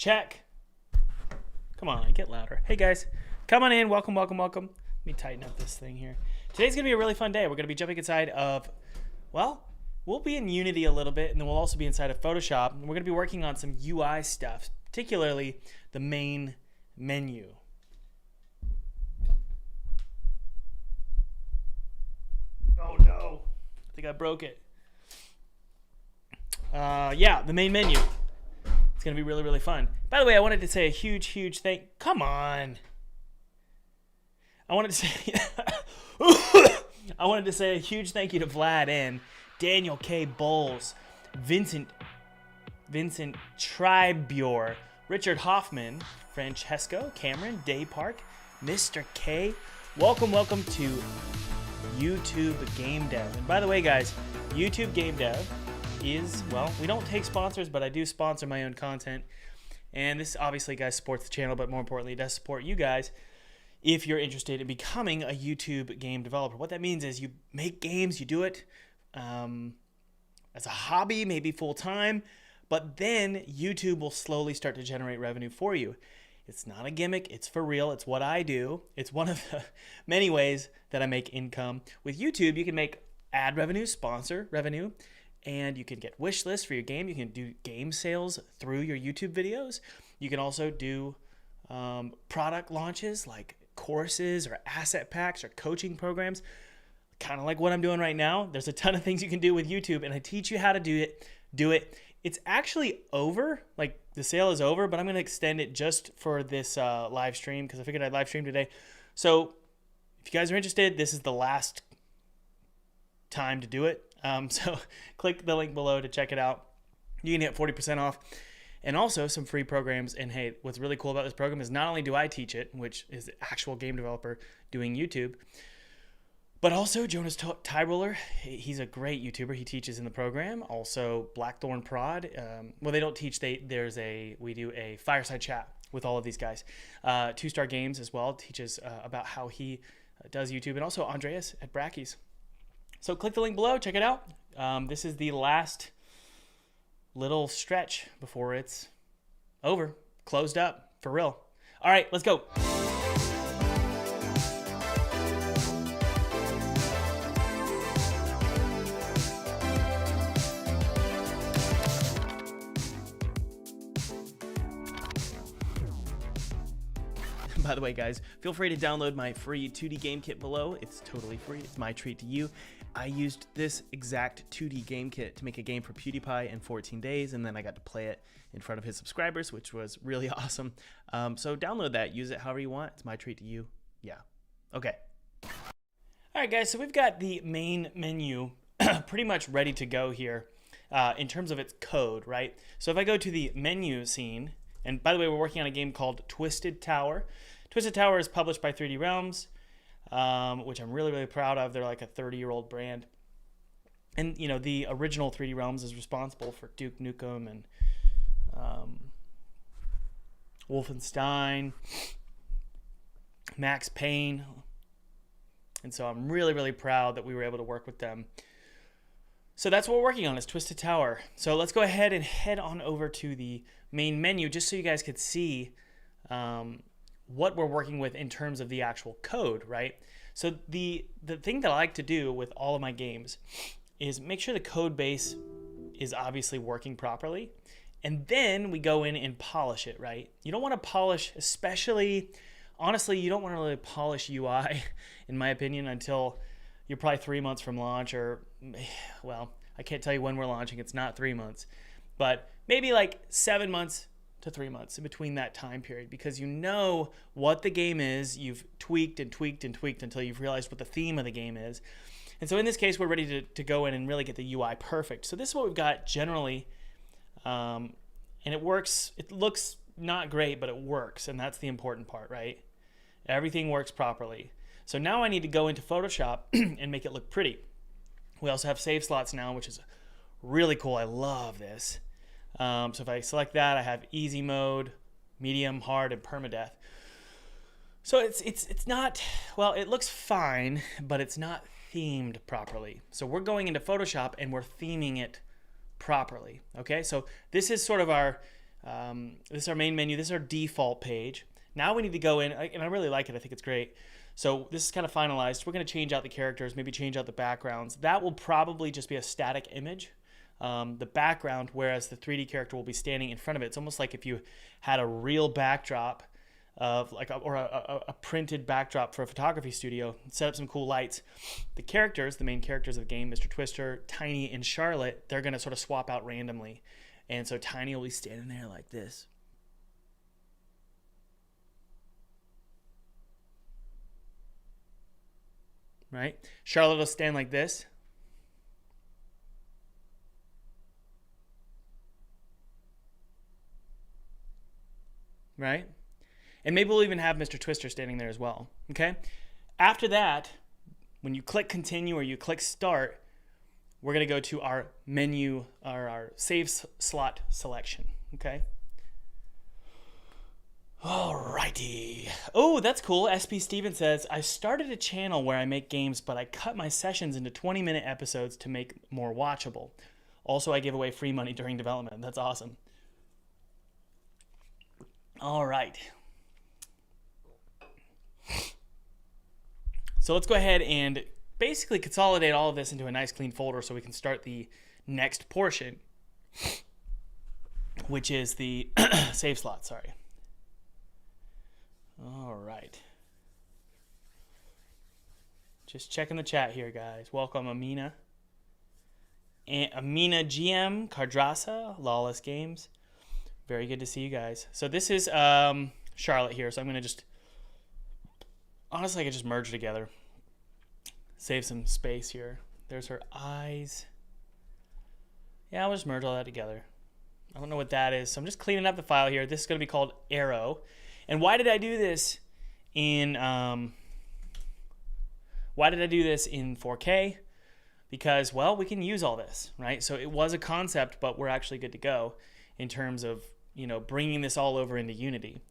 Check. Come on, get louder. Hey guys, come on in. Welcome. Let me tighten up this thing here. Today's gonna be a really fun day. We're gonna be jumping inside of, well, we'll be in Unity a little bit, and then we'll also be inside of Photoshop. And we're gonna be working on some UI stuff, particularly the main menu. Oh no, I think I broke it. Yeah, the main menu. It's going to be really, really fun. By the way, I wanted to say a huge come on. I wanted to say a huge thank you to Vlad and Daniel K. Bowles, Vincent Tribure, Richard Hoffman, Francesco, Cameron, Day Park, Mr. K. Welcome to YouTube Game Dev. And by the way, guys, YouTube Game Dev is, well, we don't take sponsors, but I do sponsor my own content. And this obviously, guys, supports the channel, but more importantly, it does support you guys if you're interested in becoming a YouTube game developer. What that means is you make games, you do it as a hobby, maybe full-time, but then YouTube will slowly start to generate revenue for you. It's not a gimmick, it's for real, it's what I do. It's one of the many ways that I make income. With YouTube, you can make ad revenue, sponsor revenue, and you can get wish lists for your game. You can do game sales through your YouTube videos. You can also do product launches like courses or asset packs or coaching programs, kind of like what I'm doing right now. There's a ton of things you can do with YouTube, and I teach you how to do it. It's actually over, like the sale is over, but I'm going to extend it just for this live stream because I figured I'd live stream today. So if you guys are interested, this is the last time to do it. So click the link below to check it out. You can get 40% off and also some free programs. And hey, what's really cool about this program is not only do I teach it, which is the actual game developer doing YouTube, but also Jonas Tyroller. He's a great YouTuber. He teaches in the program. Also Blackthorn Prod. Well, they don't teach. We do a fireside chat with all of these guys. 2-Star Games as well teaches about how he does YouTube, and also Andreas at Brackeys. So click the link below, check it out. This is the last little stretch before it's over, closed up, for real. All right, let's go. By the way, guys, feel free to download my free 2D game kit below. It's totally free. It's my treat to you. I used this exact 2D game kit to make a game for PewDiePie in 14 days, and then I got to play it in front of his subscribers, which was really awesome. So download that. Use it however you want. It's my treat to you. Yeah. Okay. All right, guys, so we've got the main menu pretty much ready to go here in terms of its code, right? So if I go to the menu scene, and by the way, we're working on a game called Twisted Tower. Twisted Tower is published by 3D Realms, which I'm really, really proud of. They're like a 30-year-old brand. And, you know, the original 3D Realms is responsible for Duke Nukem and Wolfenstein, Max Payne. And so I'm really, really proud that we were able to work with them. So that's what we're working on, is Twisted Tower. So let's go ahead and head on over to the main menu just so you guys could see what we're working with in terms of the actual code, right? So the thing that I like to do with all of my games is make sure the code base is obviously working properly, and then we go in and polish it, right? You don't want to polish, especially, honestly, you don't want to really polish UI, in my opinion, until you're probably 3 months from launch, or, well, I can't tell you when we're launching. It's not 3 months, but maybe like 7 months to 3 months in between that time period, because you know what the game is. You've tweaked until you've realized what the theme of the game is. And so in this case, we're ready to go in and really get the UI perfect. So this is what we've got generally, and it works. It looks not great, but it works, and that's the important part, right? Everything works properly. So now I need to go into Photoshop and make it look pretty. We also have save slots now, which is really cool. I love this. So if I select that, I have easy mode, medium, hard, and permadeath. So it's not, well, it looks fine, but it's not themed properly. So we're going into Photoshop and we're theming it properly. Okay, so this is sort of our This is our main menu. This is our default page. Now we need to go in, and I really like it. I think it's great. So this is kind of finalized. We're going to change out the characters, maybe change out the backgrounds. That will probably just be a static image. The background, whereas the 3D character will be standing in front of it. It's almost like if you had a real backdrop of like a printed backdrop for a photography studio, set up some cool lights. The characters, the main characters of the game, Mr. Twister, Tiny, and Charlotte, they're going to sort of swap out randomly. And so Tiny will be standing there like this. Right? Charlotte will stand like this. Right? And maybe we'll even have Mr. Twister standing there as well. Okay? After that, when you click continue or you click start, we're going to go to our menu, or our save slot selection. Okay? Alrighty. Oh, that's cool. SP Steven says, I started a channel where I make games, but I cut my sessions into 20-minute episodes to make more watchable. Also, I give away free money during development. That's awesome. All right. So let's go ahead and basically consolidate all of this into a nice clean folder so we can start the next portion, which is the save slot, sorry. All right. Just checking the chat here, guys. Welcome, Amina. And Amina GM, Cardrasa, Lawless Games. Very good to see you guys. So this is Charlotte here, so I'm going to just, honestly, I could just merge together. Save some space here. There's her eyes. Yeah, I'll just merge all that together. I don't know what that is, so I'm just cleaning up the file here. This is going to be called Arrow. And why did I do this in 4K? Because, well, we can use all this, right? So it was a concept, but we're actually good to go in terms of, you know, bringing this all over into Unity.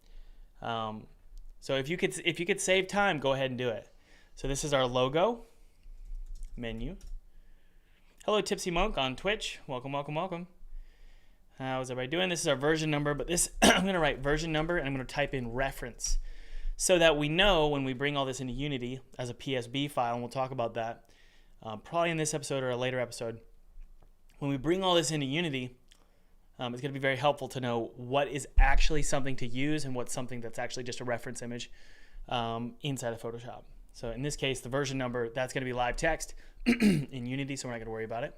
So if you could save time, go ahead and do it. So this is our logo menu. Hello, Tipsy Monk on Twitch. Welcome, welcome, welcome. How's everybody doing? This is our version number, but this I'm going to write version number and I'm going to type in reference so that we know when we bring all this into Unity as a PSB file, and we'll talk about that probably in this episode or a later episode. When we bring all this into Unity, it's going to be very helpful to know what is actually something to use and what's something that's actually just a reference image inside of Photoshop. So in this case, the version number, that's going to be live text in Unity, so we're not going to worry about it.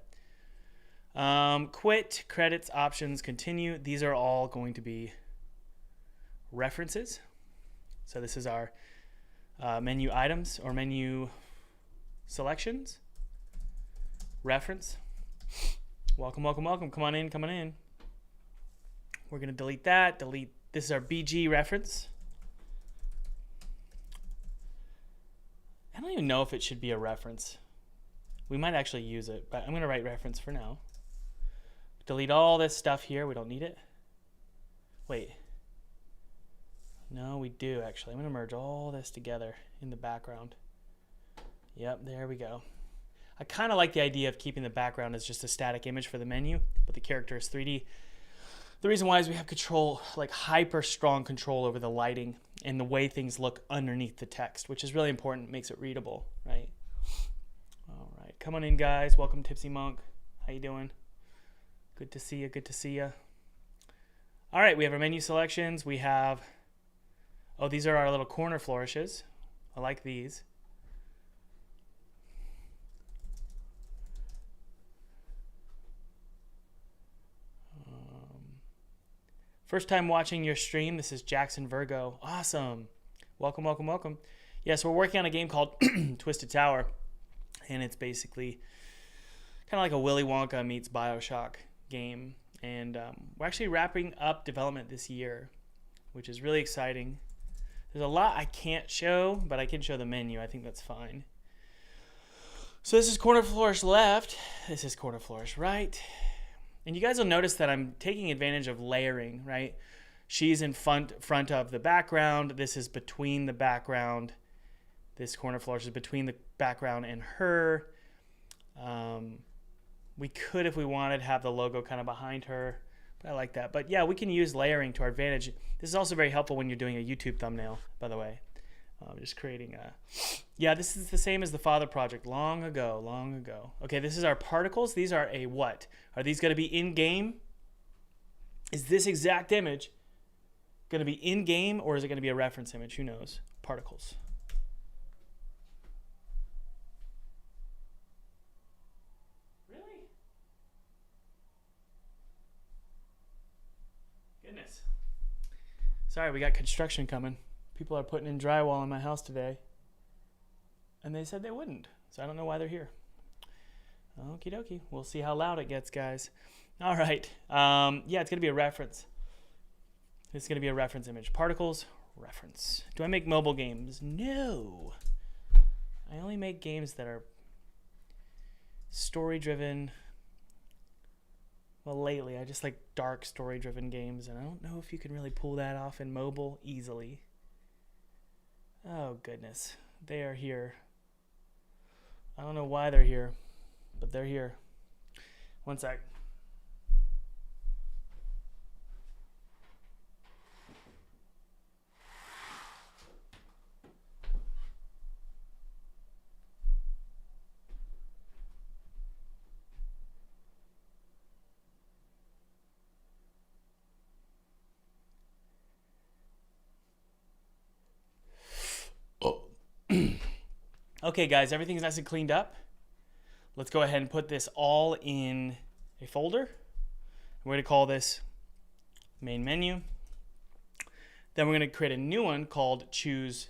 Quit, credits, options, continue. These are all going to be references. So this is our menu items or menu selections. Reference. Welcome, welcome, welcome. Come on in, come on in. We're going to delete that. Delete. This is our BG reference. I don't even know if it should be a reference. We might actually use it, but I'm going to write reference for now. Delete all this stuff here. We don't need it. Wait. No, we do actually. I'm going to merge all this together in the background. Yep, there we go. I kind of like the idea of keeping the background as just a static image for the menu, but the character is 3D. The reason why is we have control, like hyper strong control over the lighting and the way things look underneath the text, which is really important. It makes it readable, right? All right, come on in, guys. Welcome, Tipsy Monk. How you doing? Good to see you. Good to see you. All right, we have our menu selections. We have, oh, these are our little corner flourishes. I like these. First time watching your stream. This is Jackson Virgo. Awesome. Welcome, welcome, welcome. Yes, we're working on a game called Twisted Tower, and it's basically kind of like a Willy Wonka meets BioShock game. And we're actually wrapping up development this year, which is really exciting. There's a lot I can't show, but I can show the menu. I think that's fine. So this is corner flourish left. This is corner flourish right. And you guys will notice that I'm taking advantage of layering, right? She's in front of the background. This is between the background. This corner flourish is between the background and her. We could, if we wanted, have the logo kind of behind her, I like that. But yeah, we can use layering to our advantage. This is also very helpful when you're doing a YouTube thumbnail, by the way. Just creating a... Yeah, this is the same as the Father Project. Long ago. Okay, this is our particles. These are a what? Are these going to be in-game? Is this exact image going to be in-game, or is it going to be a reference image? Who knows? Particles. Really? Goodness. Sorry, we got construction coming. People are putting in drywall in my house today. And they said they wouldn't. So I don't know why they're here. Okie dokie. We'll see how loud it gets, guys. All right. Yeah, it's going to be a reference. It's going to be a reference image. Particles, reference. Do I make mobile games? No. I only make games that are story-driven. Well, lately, I just like dark story-driven games, and I don't know if you can really pull that off in mobile easily. Oh, goodness. They are here. I don't know why they're here, but they're here. One sec. Okay, guys, everything's nice and cleaned up. Let's go ahead and put this all in a folder. We're going to call this main menu. Then we're going to create a new one called choose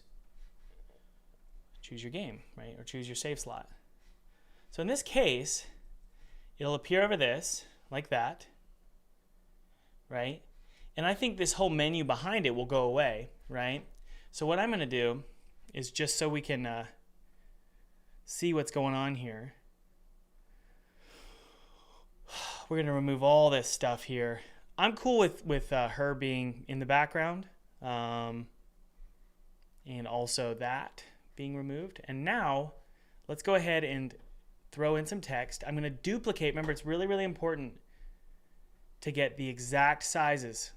your game, right? Or choose your save slot. So in this case, it'll appear over this like that, right? And I think this whole menu behind it will go away, right? So what I'm going to do is, just so we can see what's going on here, we're going to remove all this stuff here. I'm cool with her being in the background, and also that being removed. And now let's go ahead and throw in some text. I'm going to duplicate. Remember, it's really, really important to get the exact sizes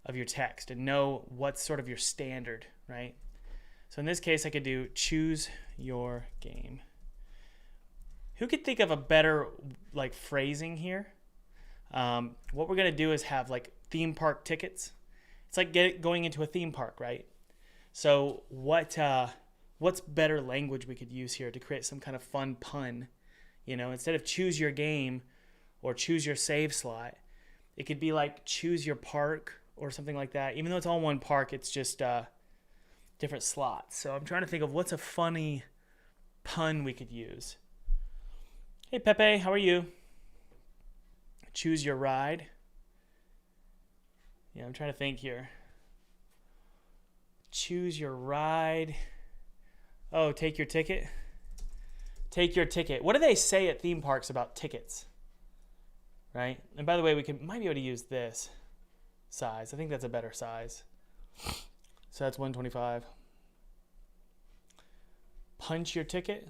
of your text and know what's sort of your standard, right? So in this case, I could do choose your game. Who could think of a better like phrasing here? What we're gonna do is have like theme park tickets. It's like going into a theme park, right? So what's better language we could use here to create some kind of fun pun? You know, instead of choose your game or choose your save slot, it could be like choose your park or something like that. Even though it's all one park, it's just different slots. So I'm trying to think of what's a funny pun we could use. Hey Pepe, how are you? Choose your ride. Yeah, I'm trying to think here. Choose your ride. Oh, take your ticket. Take your ticket. What do they say at theme parks about tickets? Right? And by the way, we might be able to use this size. I think that's a better size. So that's 125. Punch your ticket.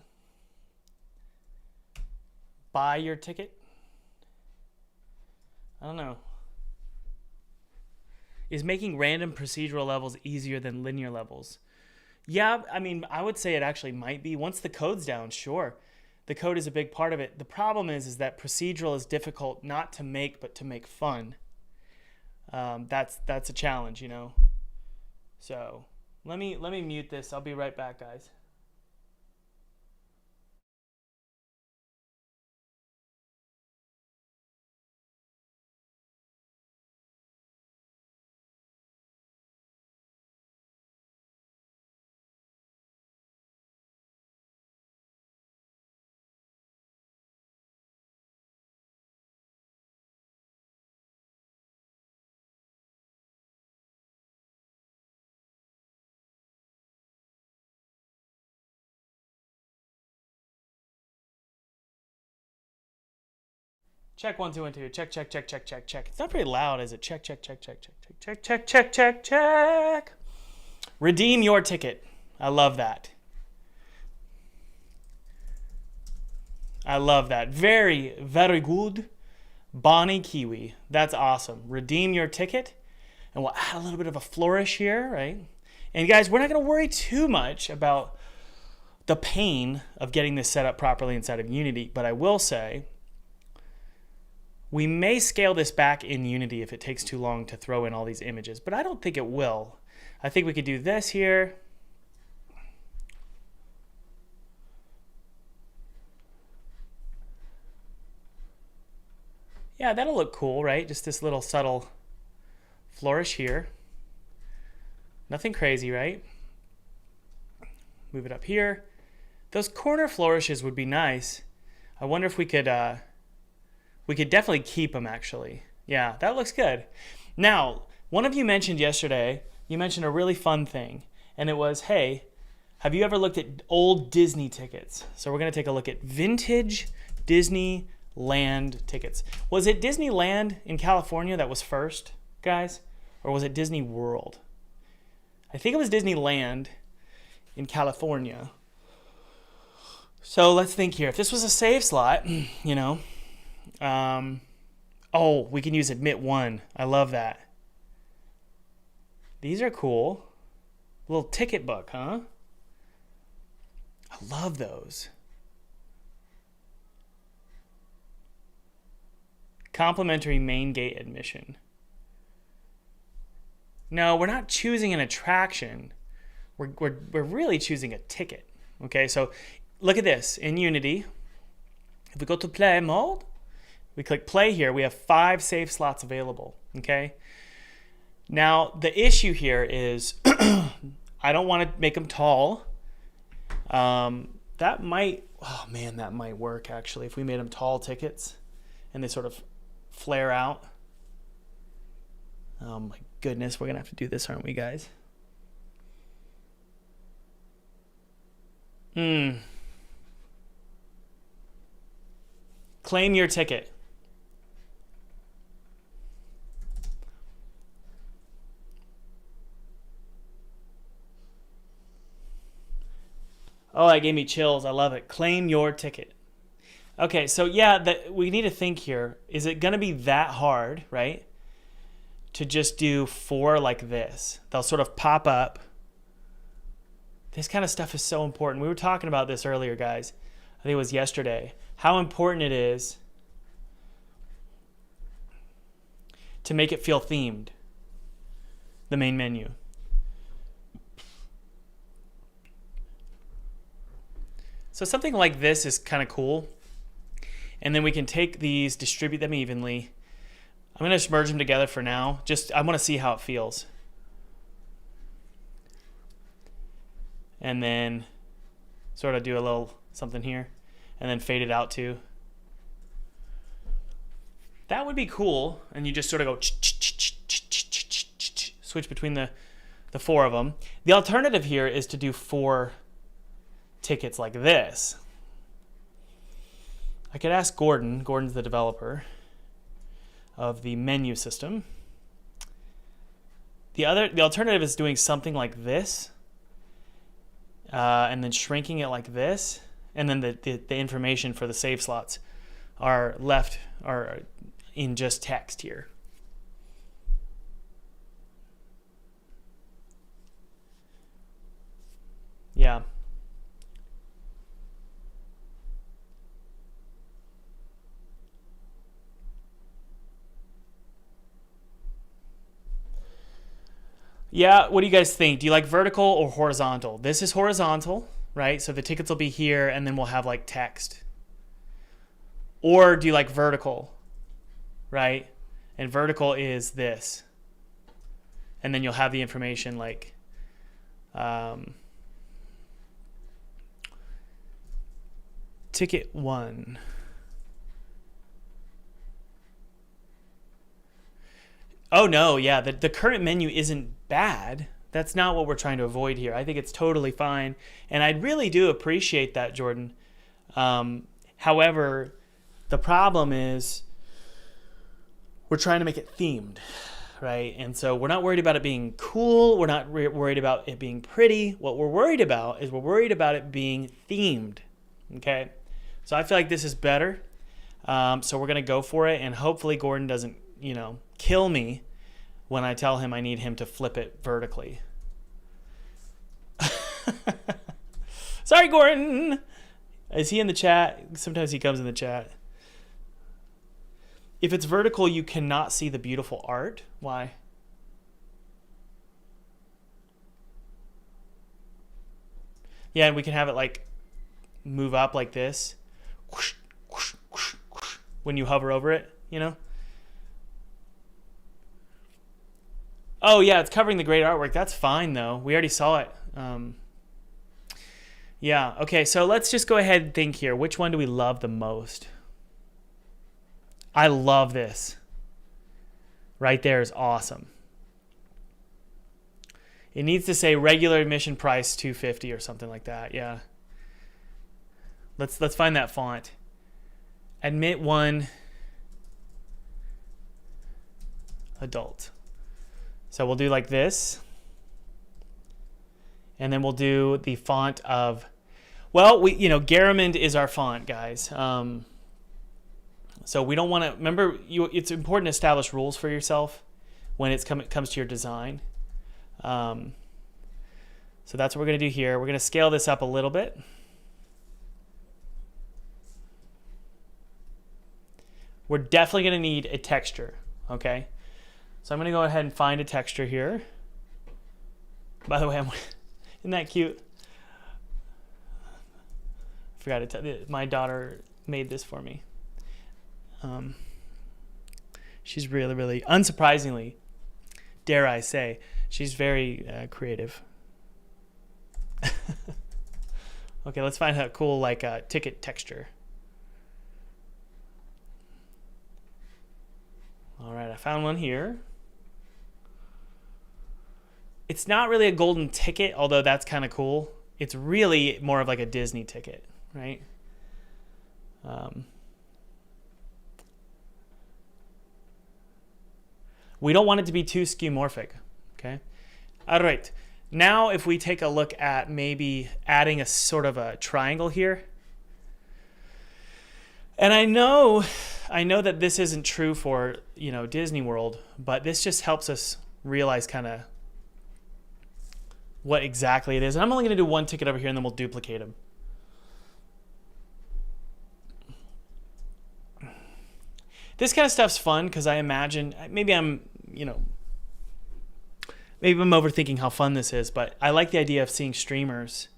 Buy your ticket. I don't know. Is making random procedural levels easier than linear levels? Yeah, I mean, I would say it actually might be. Once the code's down, sure. The code is a big part of it. The problem is that procedural is difficult not to make, but to make fun. That's a challenge, you know. So let me mute this. I'll be right back, guys. Check 1 2 1 2. Check. It's not very loud, is it? Check. Redeem your ticket. I love that. Very, very good. Bonnie Kiwi. That's awesome. Redeem your ticket, and we'll add a little bit of a flourish here, right? And guys, we're not going to worry too much about the pain of getting this set up properly inside of Unity, but I will say we may scale this back in Unity if it takes too long to throw in all these images, but I don't think it will. I think we could do this here. Yeah, that'll look cool, right? Just this little subtle flourish here. Nothing crazy, right? Move it up here. Those corner flourishes would be nice. I wonder if we could definitely keep them, actually. Yeah, that looks good. Now, one of you mentioned yesterday, you mentioned a really fun thing, and it was, hey, have you ever looked at old Disney tickets? So we're going to take a look at vintage Disneyland tickets. Was it Disneyland in California that was first, guys? Or was it Disney World? I think it was Disneyland in California. So let's think here. If this was a save slot, you know, oh, we can use admit one. I love that. These are cool. A little ticket book, huh? I love those. Complimentary main gate admission. No, we're not choosing an attraction. We're really choosing a ticket. Okay, so look at this in Unity. If we go to play mode, we click play here. We have 5 save slots available. Okay. Now the issue here is I don't want to make them tall. That might, oh man, that might work actually if we made them tall tickets and they sort of flare out. Oh my goodness, we're gonna have to do this, aren't we, guys? Claim your ticket. Oh, that gave me chills. I love it. Claim your ticket. Okay, so yeah, we need to think here. Is it going to be that hard, right, to just do 4 like this? They'll sort of pop up. This kind of stuff is so important. We were talking about this earlier, guys. I think it was yesterday. How important it is to make it feel themed, the main menu. So something like this is kind of cool. And then we can take these, distribute them evenly. I'm going to just merge them together for now. I want to see how it feels. And then sort of do a little something here. And then fade it out too. That would be cool. And you just sort of go switch between the 4 of them. The alternative here is to do 4 tickets like this. I could ask Gordon. Gordon's the developer of the menu system. The alternative is doing something like this, and then shrinking it like this, and then the information for the save slots are in just text here. Yeah. Yeah, what do you guys think? Do you like vertical or horizontal? This is horizontal, right? So the tickets will be here, and then we'll have like text. Or do you like vertical, right? And vertical is this. And then you'll have the information like ticket 1. Oh no, yeah, the current menu isn't bad. That's not what we're trying to avoid here. I think it's totally fine, and I really do appreciate that, Jordan. However, the problem is we're trying to make it themed, right? And so we're not worried about it being cool. We're not worried about it being pretty. What we're worried about is it being themed, okay? So I feel like this is better. So we're going to go for it, and hopefully Gordon doesn't, kill me when I tell him I need him to flip it vertically. Sorry, Gordon. Is he in the chat? Sometimes he comes in the chat. If it's vertical, you cannot see the beautiful art. Why? Yeah, and we can have it like move up like this. Whoosh, whoosh, whoosh, whoosh, when you hover over it, Oh, yeah, it's covering the great artwork. That's fine, though. We already saw it. Yeah, okay, so let's just go ahead and think here. Which one do we love the most? I love this. Right there is awesome. It needs to say regular admission price $250 or something like that. Yeah. Let's find that font. Admit 1 adult. So we'll do like this. And then we'll do the font of, well, Garamond is our font, guys. So we don't want to, remember, it's important to establish rules for yourself when it comes to your design. So that's what we're going to do here. We're going to scale this up a little bit. We're definitely going to need a texture, okay? So I'm going to go ahead and find a texture here. By the way, isn't that cute? I forgot to tell you, my daughter made this for me. She's really, really, unsurprisingly, dare I say, she's very creative. Okay, let's find a cool ticket texture. All right, I found one here. It's not really a golden ticket, although that's kind of cool. It's really more of like a Disney ticket, right? We don't want it to be too skeuomorphic, okay? All right, now if we take a look at maybe adding a sort of a triangle here. And I know that this isn't true for, Disney World, but this just helps us realize kind of what exactly it is. And I'm only going to do one ticket over here, and then we'll duplicate them. This kind of stuff's fun because I imagine, maybe I'm overthinking how fun this is, but I like the idea of seeing streamers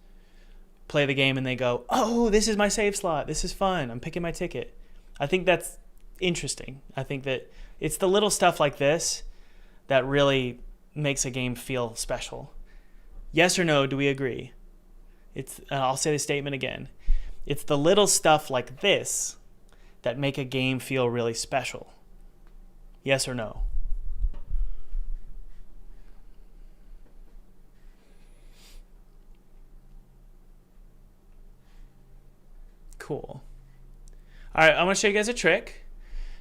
play the game and they go, oh, this is my save slot. This is fun. I'm picking my ticket. I think that's interesting. I think that it's the little stuff like this that really makes a game feel special. Yes or no, do we agree? I'll say the statement again. It's the little stuff like this that make a game feel really special. Yes or no? Cool. All right, I'm going to show you guys a trick.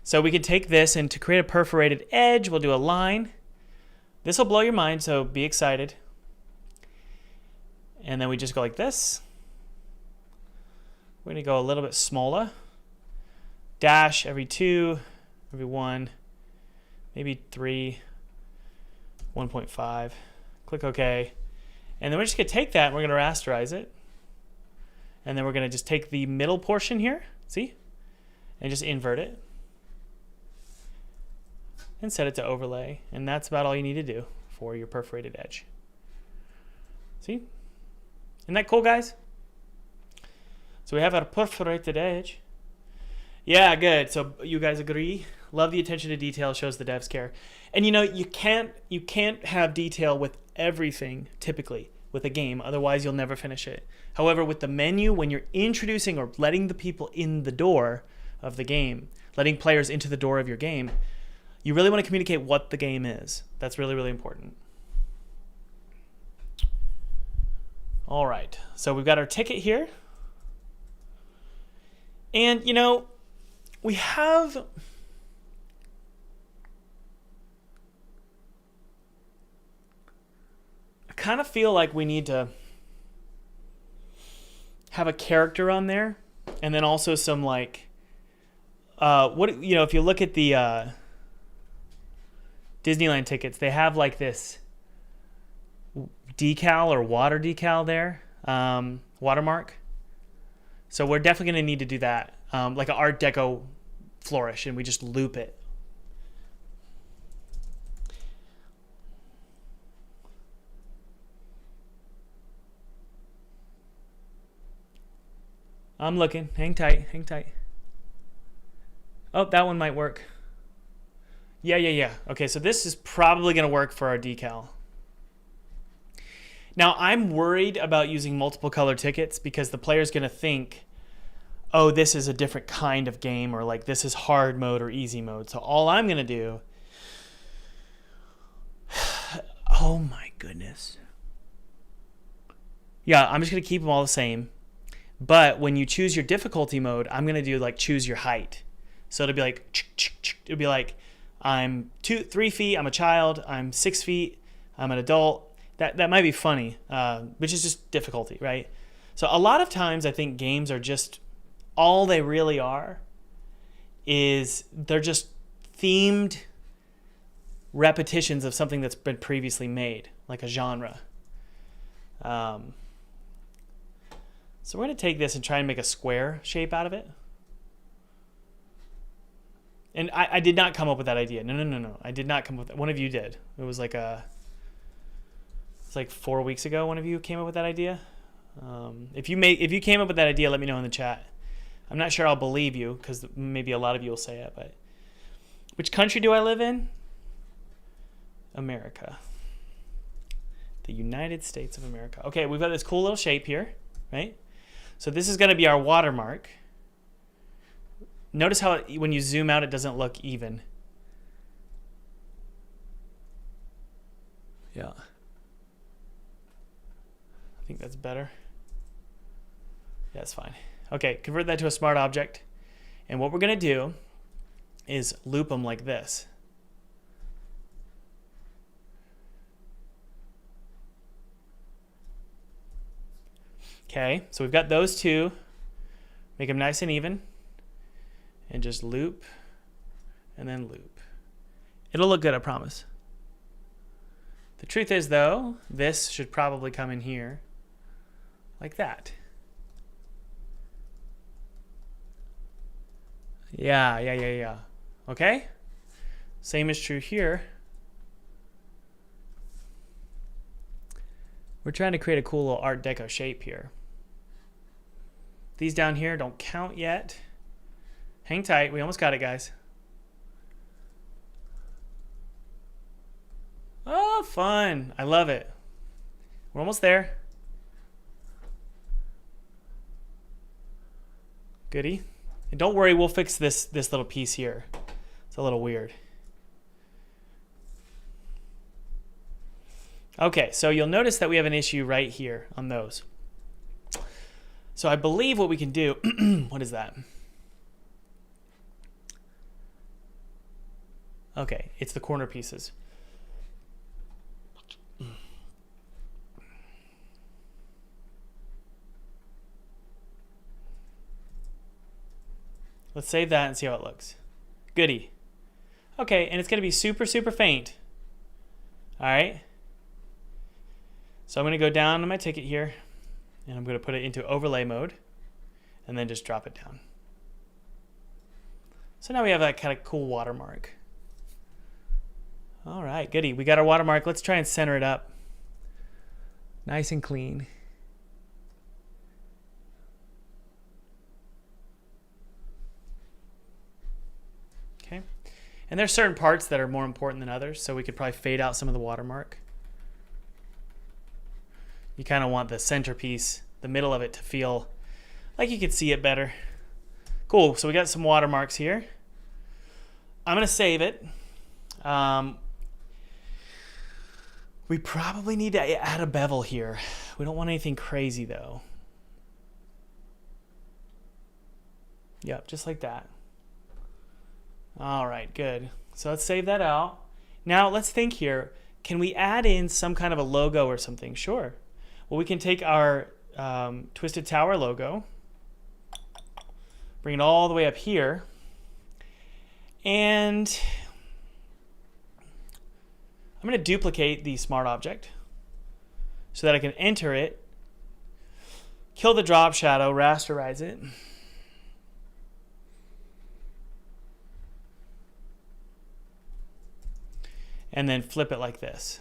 So we can take this, and to create a perforated edge, we'll do a line. This will blow your mind, so be excited. And then we just go like this. We're going to go a little bit smaller. Dash every 2, every 1, maybe 3, 1.5. Click OK. And then we're just going to take that and we're going to rasterize it. And then we're going to just take the middle portion here, see? And just invert it. And set it to overlay. And that's about all you need to do for your perforated edge. See? Isn't that cool, guys? So we have our perforated edge. Yeah, good. So you guys agree? Love the attention to detail, shows the devs care. And you can't have detail with everything typically with a game, otherwise you'll never finish it. However, with the menu, when you're introducing or letting the people in the door of the game, letting players into the door of your game, you really want to communicate what the game is. That's really, really important. All right, so we've got our ticket here. And, we have... I kind of feel like we need to have a character on there, and then also some if you look at the Disneyland tickets, they have like this decal or water decal there, watermark. So we're definitely going to need to do that, like an Art Deco flourish, and we just loop it. I'm looking. Hang tight. Hang tight. Oh, that one might work. Yeah. Okay, so this is probably going to work for our decal. Now, I'm worried about using multiple color tickets because the player's going to think, oh, this is a different kind of game, or like this is hard mode or easy mode. So all I'm going to do... Oh my goodness. Yeah, I'm just going to keep them all the same. But when you choose your difficulty mode, I'm going to do like choose your height. So it'll be like, I'm 3 feet, I'm a child, I'm 6 feet, I'm an adult. That might be funny, which is just difficulty, right? So a lot of times I think games are just, all they really are is they're just themed repetitions of something that's been previously made, like a genre. So we're going to take this and try and make a square shape out of it. And I did not come up with that idea. No. I did not come up with that. One of you did. It was like it's like 4 weeks ago one of you came up with that idea. If you came up with that idea, let me know in the chat. I'm not sure I'll believe you because maybe a lot of you will say it. But which country do I live in? America. The United States of America. Okay, we've got this cool little shape here, right? So this is going to be our watermark. Notice how when you zoom out, it doesn't look even. Yeah. I think that's better. Yeah, that's fine. Okay, convert that to a smart object. And what we're going to do is loop them like this. Okay, so we've got those two. Make them nice and even. And just loop, and then loop. It'll look good, I promise. The truth is, though, this should probably come in here like that. Yeah. Okay? Same is true here. We're trying to create a cool little Art Deco shape here. These down here don't count yet. Hang tight. We almost got it, guys. Oh, fun. I love it. We're almost there. Goody. And don't worry, we'll fix this little piece here. It's a little weird. Okay, so you'll notice that we have an issue right here on those. So I believe what we can do, what is that? Okay, it's the corner pieces. Let's save that and see how it looks. Goody. Okay, and it's going to be super, super faint. All right. So I'm going to go down to my ticket here, and I'm going to put it into overlay mode, and then just drop it down. So now we have that kind of cool watermark. All right, goody. We got our watermark. Let's try and center it up. Nice and clean. Okay. And there's certain parts that are more important than others, so we could probably fade out some of the watermark. You kind of want the centerpiece, the middle of it, to feel like you could see it better. Cool, so we got some watermarks here. I'm going to save it. We probably need to add a bevel here. We don't want anything crazy though. Yep, just like that. All right, good. So let's save that out. Now let's think here. Can we add in some kind of a logo or something? Sure. Well, we can take our Twisted Tower logo, bring it all the way up here, And I'm going to duplicate the smart object so that I can enter it, kill the drop shadow, rasterize it. And then flip it like this.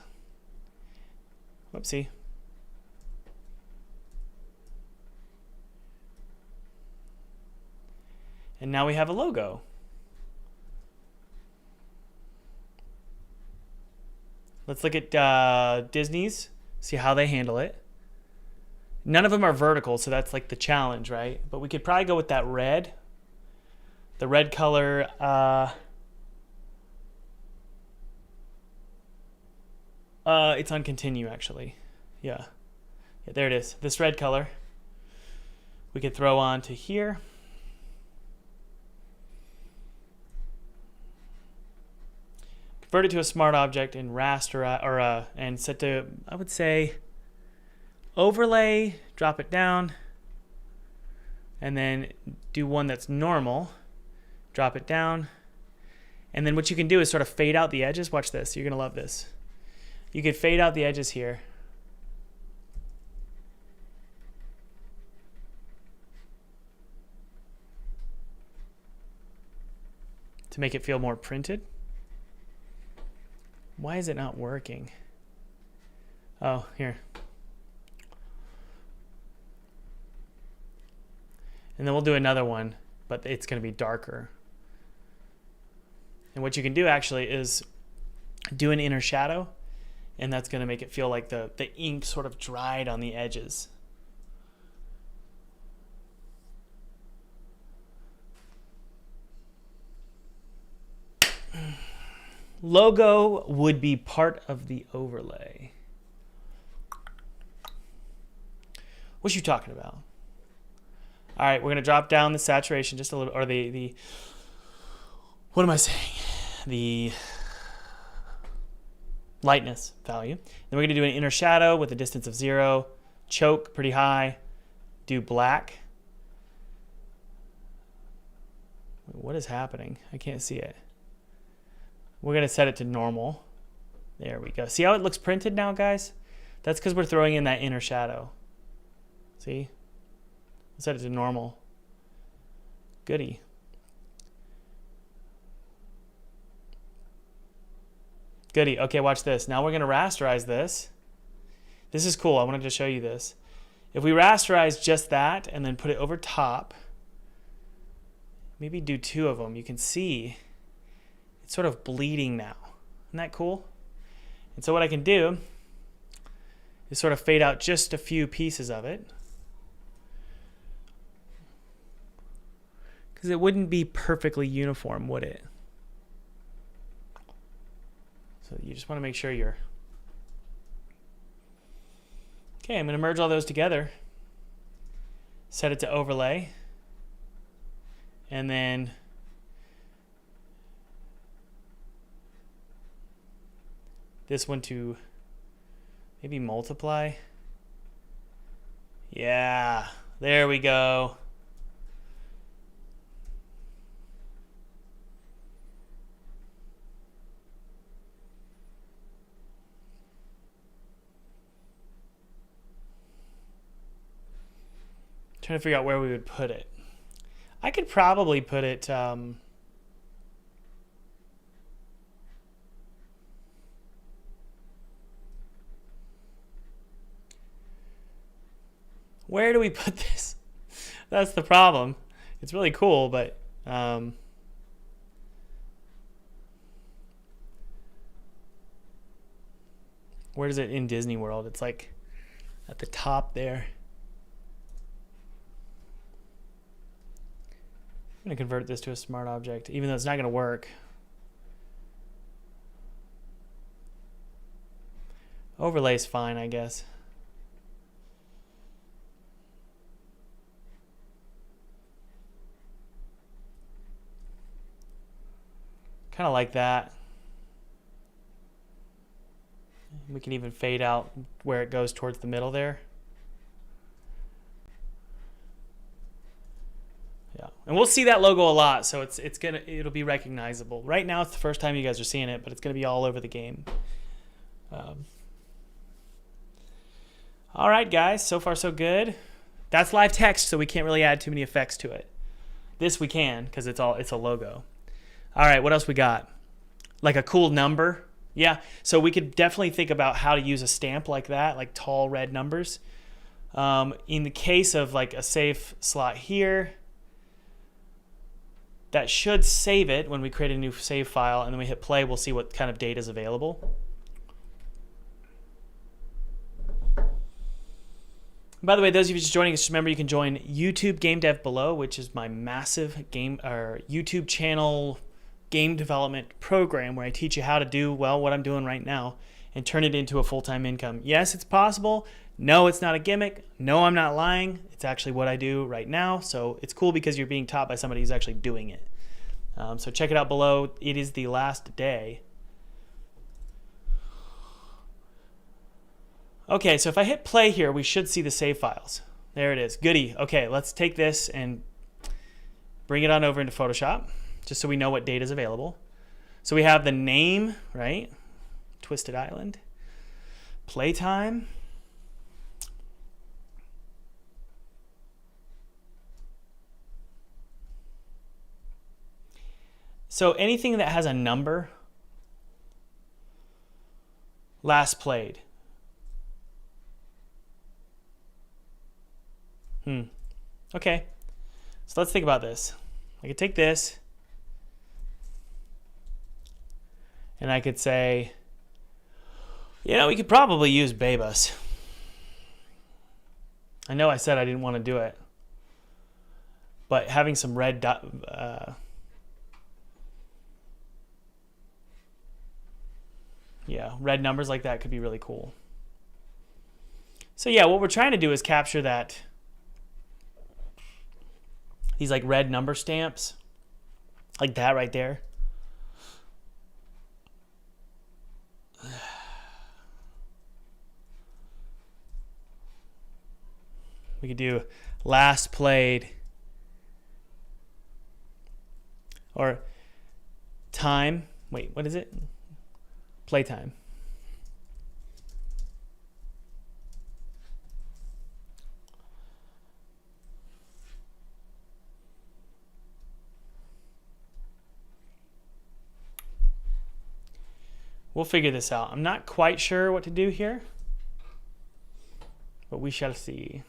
Whoopsie. And now we have a logo. Let's look at Disney's, see how they handle it. None of them are vertical, so that's like the challenge, right? But we could probably go with that red. The red color, it's on continue actually. Yeah, there it is. This red color we could throw on to here. Convert it to a smart object and rasterize, or and set to, I would say, overlay, drop it down, and then do one that's normal, drop it down, and then what you can do is sort of fade out the edges. Watch this, you're gonna love this. You could fade out the edges here. To make it feel more printed. Why is it not working? Oh, here. And then we'll do another one, but it's going to be darker. And what you can do actually is do an inner shadow, and that's going to make it feel like the ink sort of dried on the edges. Logo would be part of the overlay. What you talking about? All right, we're gonna drop down the saturation just a little, or the what am I saying? The lightness value. Then we're gonna do an inner shadow with a distance of 0, choke pretty high, do black. What is happening? I can't see it. We're going to set it to normal. There we go. See how it looks printed now, guys? That's because we're throwing in that inner shadow. See? Set it to normal. Goody. Goody. Okay, watch this. Now we're going to rasterize this. This is cool. I wanted to show you this. If we rasterize just that and then put it over top, maybe do 2 of them, you can see it's sort of bleeding now. Isn't that cool? And so what I can do is sort of fade out just a few pieces of it, because it wouldn't be perfectly uniform, would it? So you just want to make sure you're... Okay, I'm going to merge all those together, set it to overlay, and then this one to maybe multiply. Yeah, there we go. Trying to figure out where we would put it. I could probably put it where do we put this? That's the problem. It's really cool, but where is it in Disney World? It's like at the top there. I'm going to convert this to a smart object, even though it's not going to work. Overlay's fine, I guess. Kind of like that. We can even fade out where it goes towards the middle there. Yeah. And we'll see that logo a lot, so it'll be recognizable. Right now, it's the first time you guys are seeing it, but it's gonna be all over the game. All right, guys. So far, so good. That's live text, so we can't really add too many effects to it. This we can, because it's a logo. All right, what else we got? Like a cool number. Yeah, so we could definitely think about how to use a stamp like that, like tall red numbers. In the case of like a save slot here, that should save it when we create a new save file, and then we hit play, we'll see what kind of data is available. By the way, those of you just joining us, remember you can join YouTube Game Dev Below, which is my massive YouTube channel game development program where I teach you how to do, well, what I'm doing right now and turn it into a full-time income. Yes, it's possible. No, it's not a gimmick. No, I'm not lying. It's actually what I do right now. So it's cool because you're being taught by somebody who's actually doing it. So check it out below. It is the last day. Okay, so if I hit play here, we should see the save files. There it is. Goody. Okay, let's take this and bring it on over into Photoshop, just so we know what data is available. So we have the name, right? Twisted Island. Playtime. So anything that has a number, last played. Okay, so let's think about this. I could take this and I could say, you know, we could probably use Bebus. I know I said I didn't want to do it, but having some red red numbers like that could be really cool. So yeah, what we're trying to do is capture that, these like red number stamps, like that right there. We could do last played or time. Wait, what is it? Playtime. We'll figure this out. I'm not quite sure what to do here, but we shall see.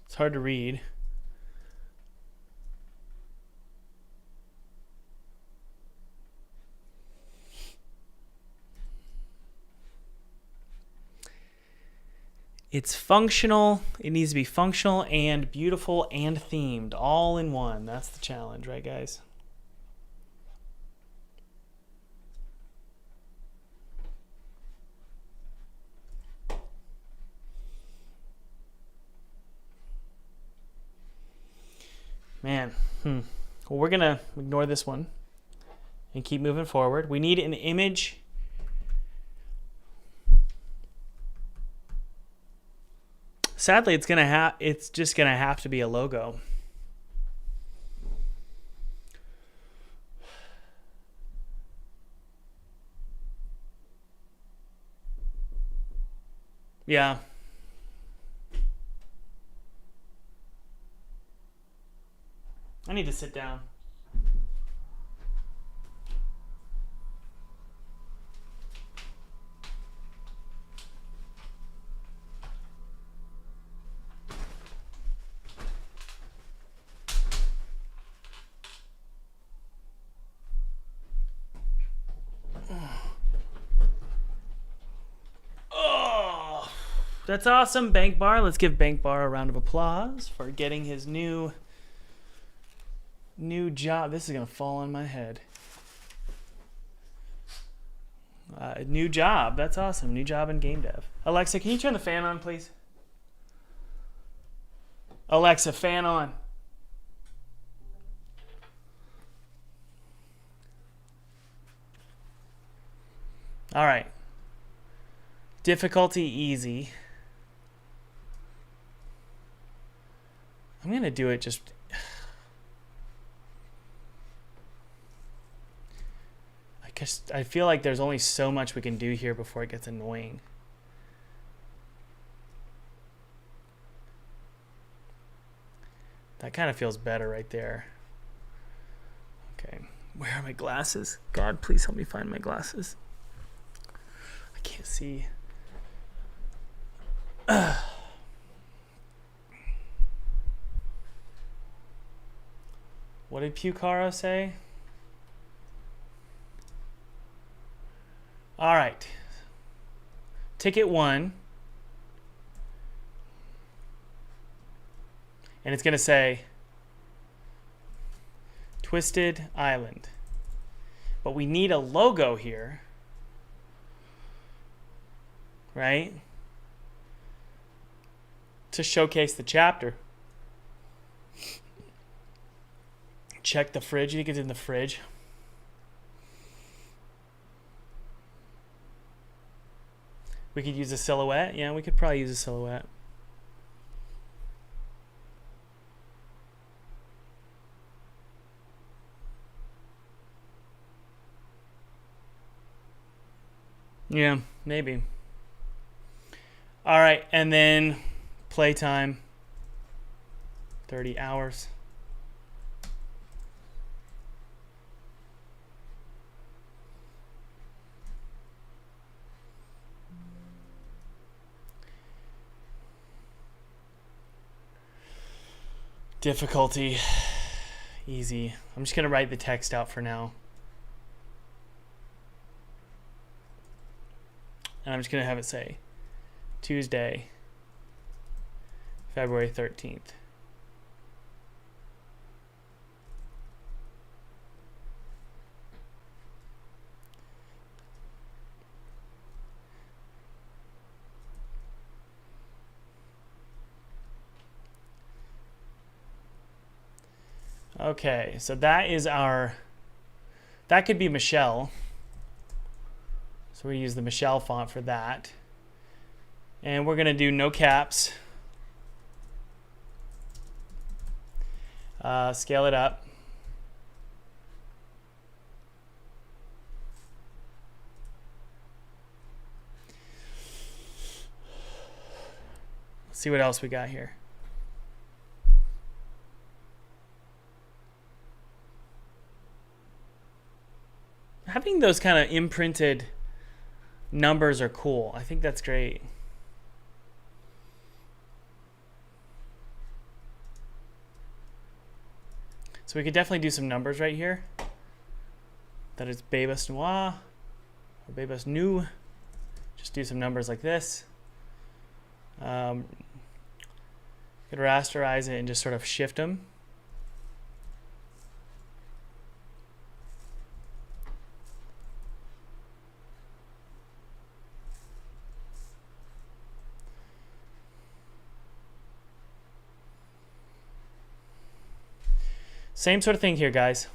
It's hard to read. It's functional. It needs to be functional and beautiful and themed all in one. That's the challenge, right, guys? Man, well, we're gonna ignore this one and keep moving forward. We need an image. Sadly, it's just gonna have to be a logo. Yeah. I need to sit down. Oh, that's awesome, Bank Bar. Let's give Bank Bar a round of applause for getting his new job. This is gonna fall on my head. New job. That's awesome. New job in game dev. Alexa, can you turn the fan on, please? Alexa, fan on. All right. Difficulty easy. I'm going to do it just... I feel like there's only so much we can do here before it gets annoying. That kind of feels better right there. Okay. Where are my glasses? God, please help me find my glasses. I can't see. What did Pucara say? All right. Ticket 1. And it's going to say Twisted Island. But we need a logo here. Right? To showcase the chapter. Check the fridge. You think it's in the fridge? We could use a silhouette. Yeah, we could probably use a silhouette. Yeah, maybe. All right, and then playtime. 30 hours. Difficulty easy. I'm just going to write the text out for now. And I'm just going to have it say Tuesday, February 13th. Okay, so that is our, that could be Michelle. So we use the Michelle font for that. And we're going to do no caps. Scale it up. Let's see what else we got here. Having those kind of imprinted numbers are cool. I think that's great. So we could definitely do some numbers right here. That is Bebas Noir or Bebas New. Just do some numbers like this. Could rasterize it and just sort of shift them. Same sort of thing here, guys.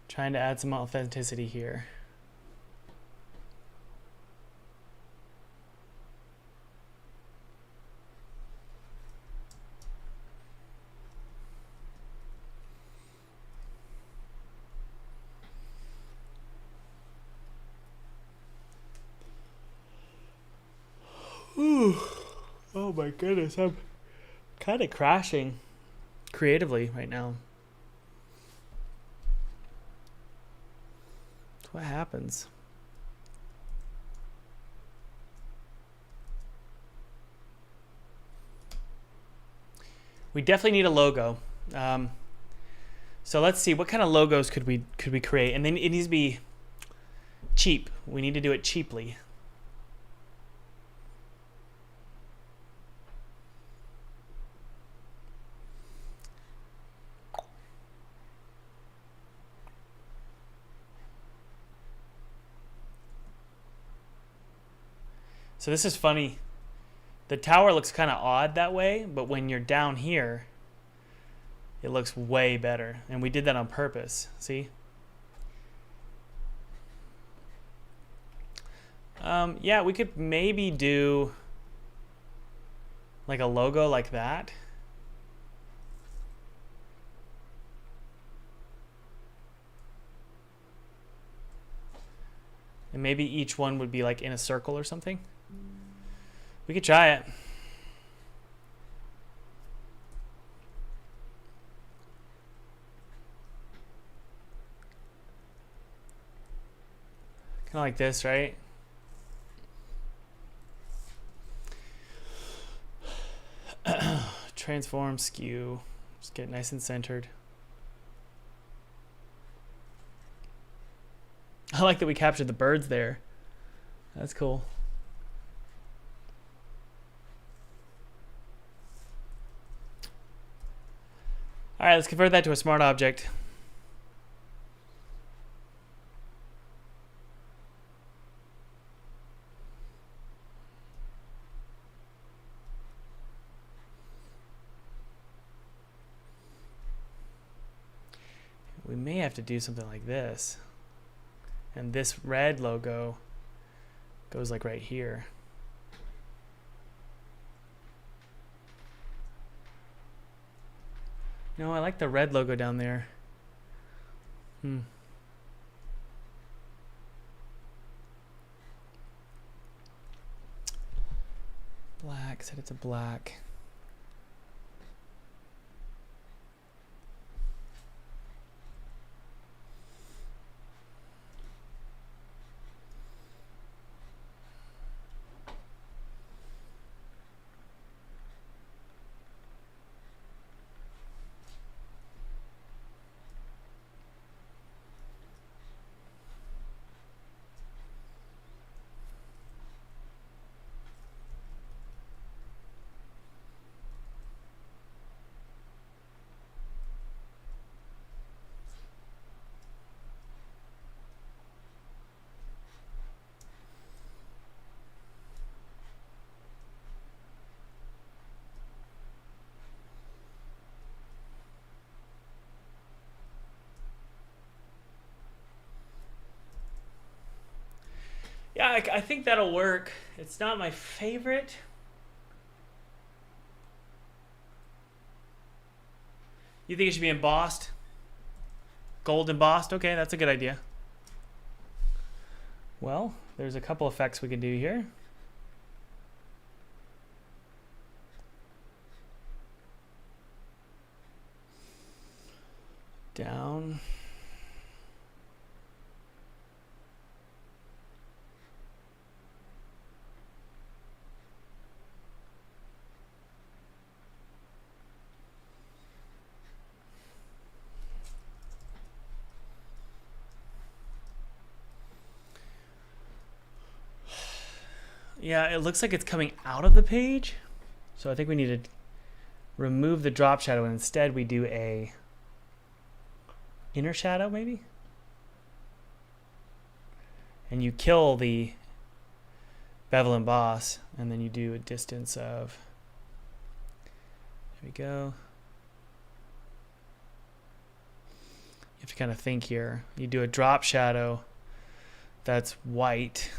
Trying to add some authenticity here. Ooh. Oh my goodness, I'm kind of crashing creatively right now. What happens? We definitely need a logo. So let's see, what kind of logos could we create? And then it needs to be cheap. We need to do it cheaply. So this is funny. The tower looks kind of odd that way, but when you're down here, it looks way better. And we did that on purpose. See? Yeah, we could maybe do like a logo like that. And maybe each one would be like in a circle or something. We could try it. Kind of like this, right? Transform, skew. Just get nice and centered. I like that we captured the birds there. That's cool. All right, let's convert that to a smart object. We may have to do something like this. And this red logo goes like right here. No, I like the red logo down there. Black, set it to black. Yeah, I think that'll work. It's not my favorite. You think it should be embossed? Gold embossed? Okay, that's a good idea. Well, there's a couple effects we can do here. Down. Yeah, it looks like it's coming out of the page. So I think we need to remove the drop shadow and instead we do a inner shadow maybe. And you kill the bevel emboss and then you do a distance of, there we go. You have to kind of think here. You do a drop shadow that's white.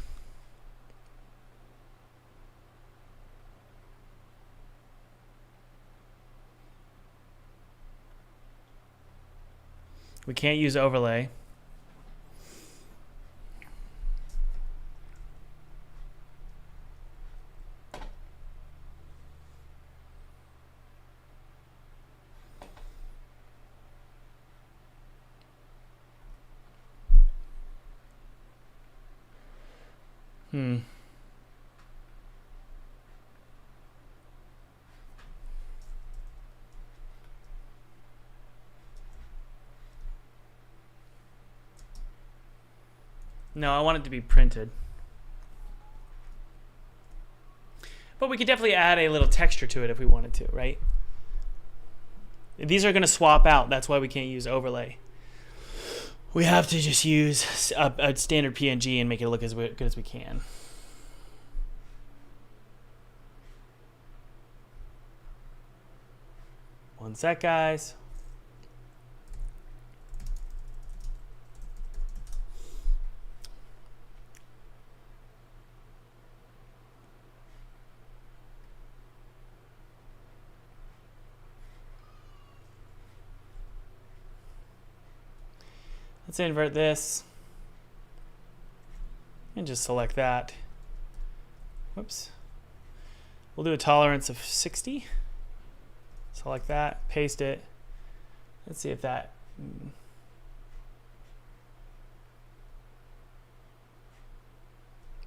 We can't use overlay. No, I want it to be printed. But we could definitely add a little texture to it if we wanted to, right? These are going to swap out. That's why we can't use overlay. We have to just use a standard PNG and make it look as good as we can. One sec, guys. Let's invert this and just select that. Whoops. We'll do a tolerance of 60. Select that, paste it. Let's see if that.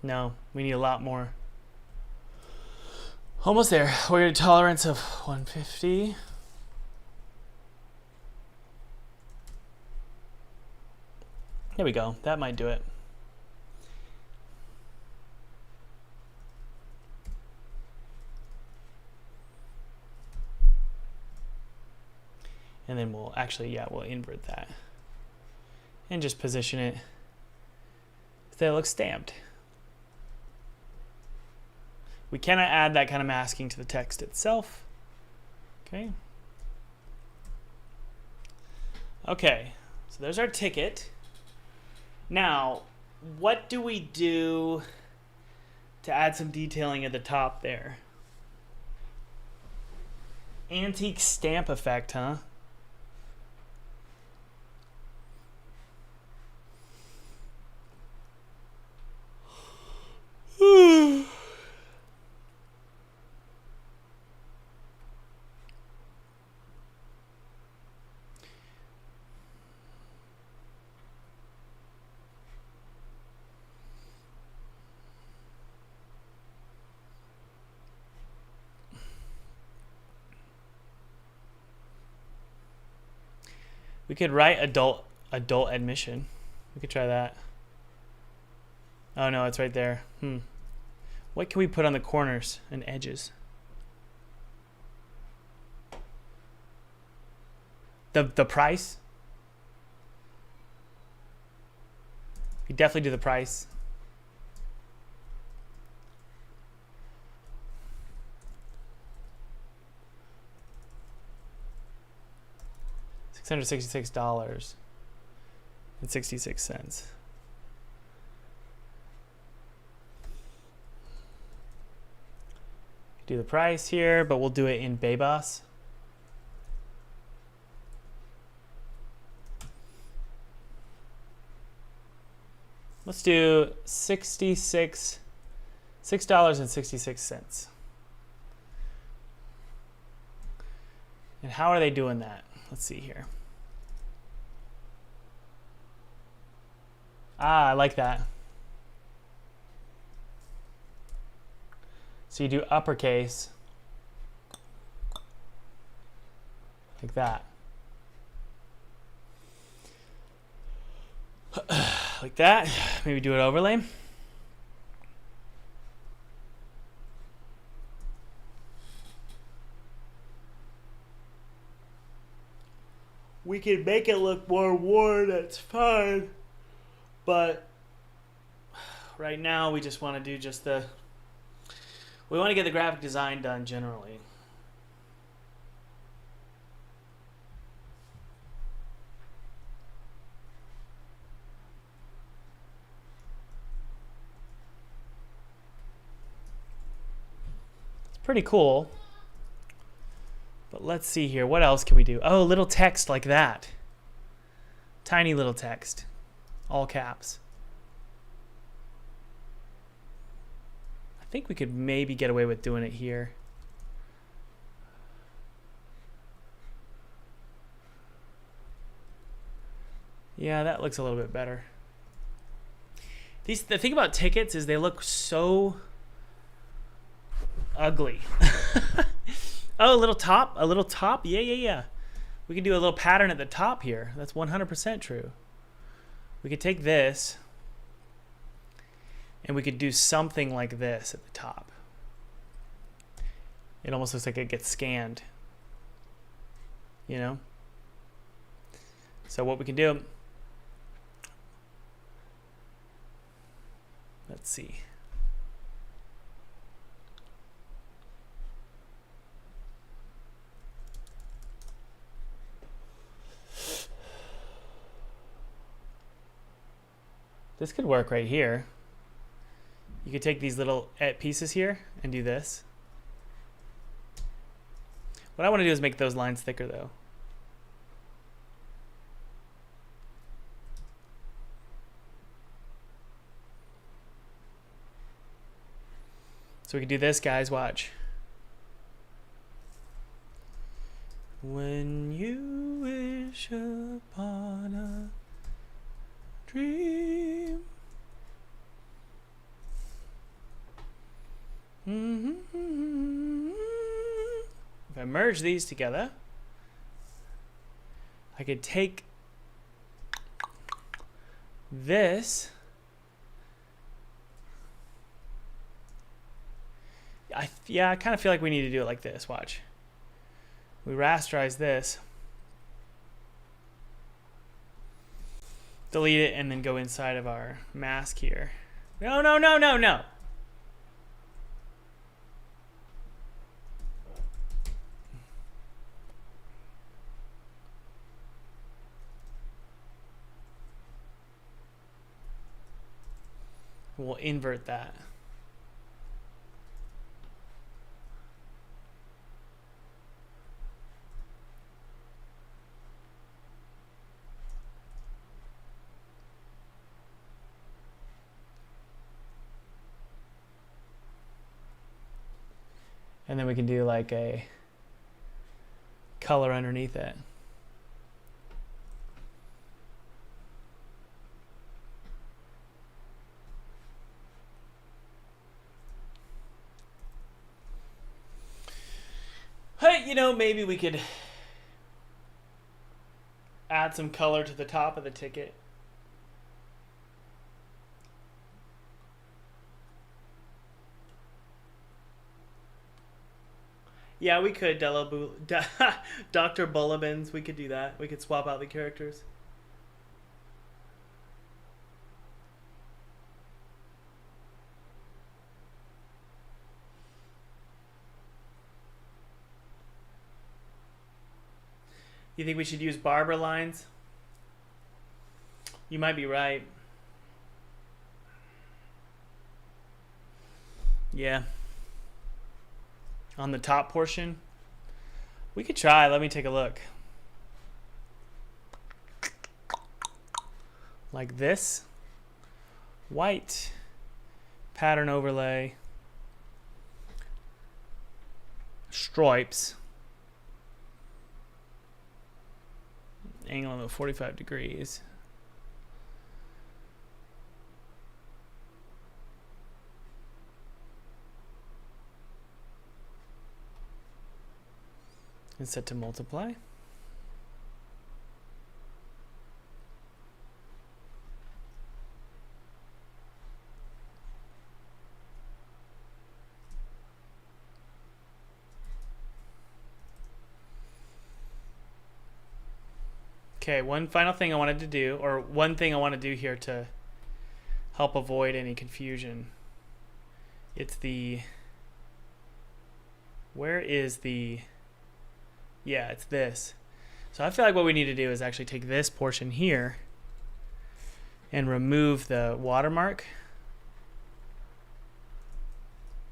No, we need a lot more. Almost there. We're at a tolerance of 150. There we go. That might do it. And then we'll actually, yeah, we'll invert that. And just position it so it looks stamped. We cannot add that kind of masking to the text itself. Okay. Okay, so there's our ticket. Now, what do we do to add some detailing at the top there? Antique stamp effect, huh? We could write adult admission. We could try that. Oh no, it's right there. What can we put on the corners and edges? The price? We definitely do the price. $666.66. Do the price here, but we'll do it in Bebas. Let's do $6.66. And how are they doing that? Let's see here. I like that. So you do uppercase like that. Like that. Maybe do an overlay. We can make it look more worn, that's fine. But right now we just want to do just the, we want to get the graphic design done generally. It's pretty cool. But let's see here. What else can we do? Oh, little text like that. Tiny little text. All caps. I think we could maybe get away with doing it here. Yeah, that looks a little bit better. The thing about tickets is they look so ugly. Oh, a little top? A little top? Yeah. We can do a little pattern at the top here. That's 100% true. We could take this And we could do something like this at the top. It almost looks like it gets scanned. You know? So what we can do, let's see. This could work right here. You could take these little pieces here and do this. What I want to do is make those lines thicker though. So we can do this, guys, watch. When you wish upon a dream. If I merge these together, I could take this. I kind of feel like we need to do it like this. Watch. We rasterize this. Delete it and then go inside of our mask here. No, no, no, no, no. We'll invert that. And then we can do like a color underneath it. Hey, you know, maybe we could add some color to the top of the ticket. Yeah, we could, Dr. Bullabins, we could do that. We could swap out the characters. You think we should use barber lines? You might be right. Yeah. On the top portion, we could try. Let me take a look. Like this. White. Pattern overlay. Stripes. Angle of 45 degrees. And set to multiply. Okay, one final thing I wanted to do, or one thing I want to do here to help avoid any confusion. It's the, where is the, yeah, it's this. So I feel like what we need to do is actually take this portion here and remove the watermark,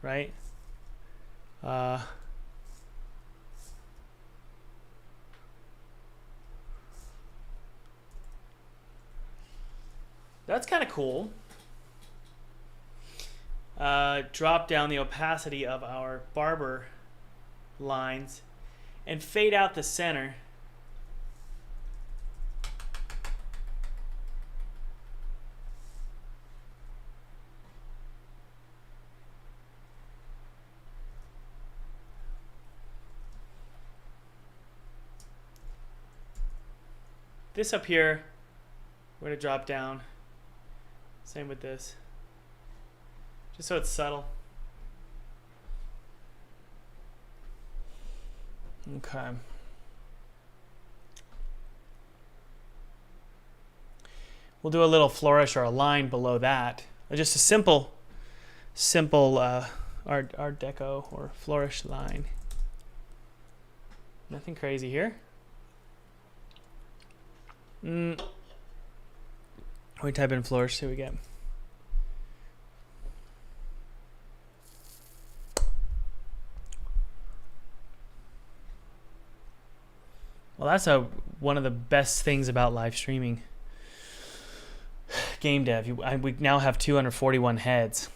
right? That's kind of cool. Drop down the opacity of our barber lines and fade out the center. This up here, we're going to drop down. Same with this. Just so it's subtle. Okay. We'll do a little flourish or a line below that. Just a simple art deco or flourish line. Nothing crazy here. We type in flourish, see what we get. Well, that's one of the best things about live streaming. Game dev, we now have 241 heads.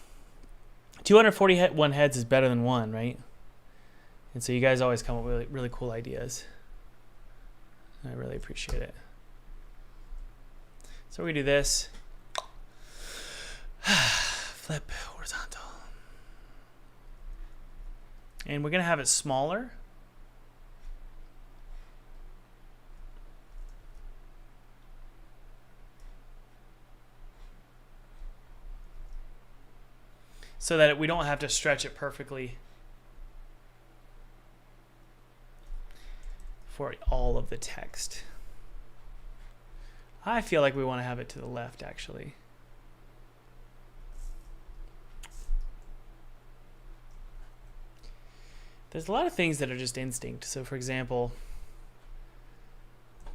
241 heads is better than one, right? And so you guys always come up with really cool ideas. I really appreciate it. So we're gonna do this. Flip horizontal. And we're gonna have it smaller. So that we don't have to stretch it perfectly for all of the text. I feel like we want to have it to the left, actually. There's a lot of things that are just instinct. So for example,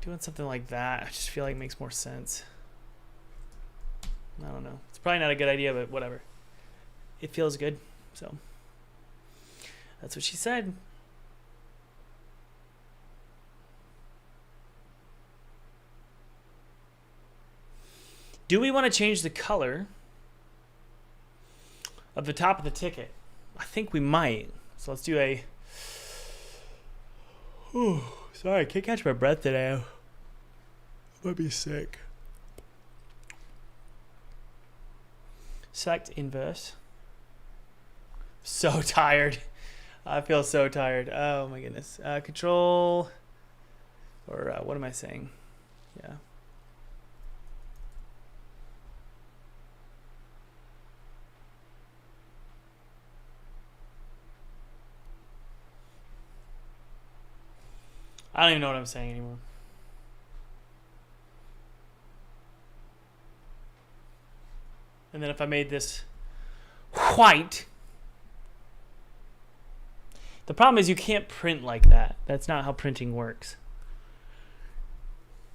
doing something like that, I just feel like it makes more sense. I don't know. It's probably not a good idea, but whatever. It feels good, so that's what she said. Do we want to change the color of the top of the ticket? I think we might. So let's do a... Ooh, sorry, I can't catch my breath today. I might be sick. Select inverse. So tired. I feel so tired. Oh my goodness. Control, or what am I saying? Yeah. I don't even know what I'm saying anymore. And then if I made this white, the problem is you can't print like that. That's not how printing works.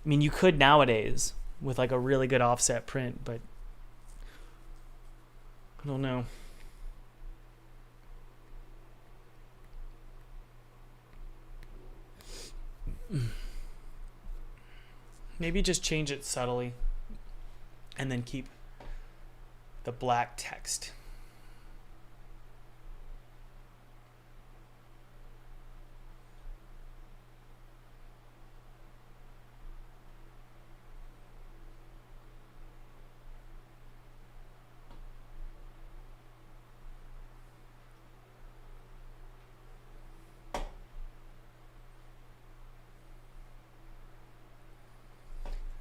I mean, you could nowadays with like a really good offset print, but I don't know. Maybe just change it subtly and then keep the black text.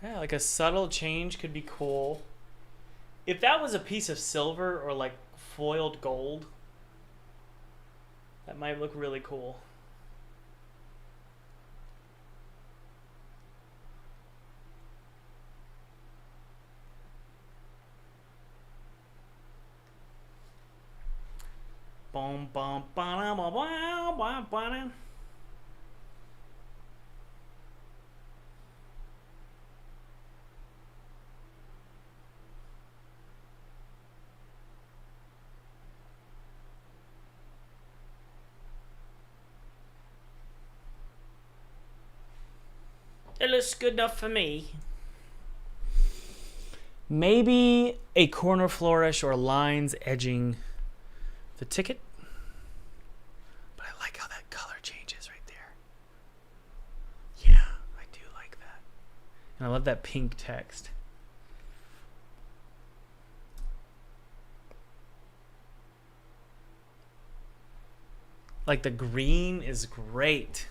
Yeah, like a subtle change could be cool. If that was a piece of silver or like foiled gold, that might look really cool. Boom, boom, ba-da, ba-ba, ba-ba. It looks good enough for me. Maybe a corner flourish or lines edging the ticket. But I like how that color changes right there. Yeah, I do like that. And I love that pink text. Like the green is great.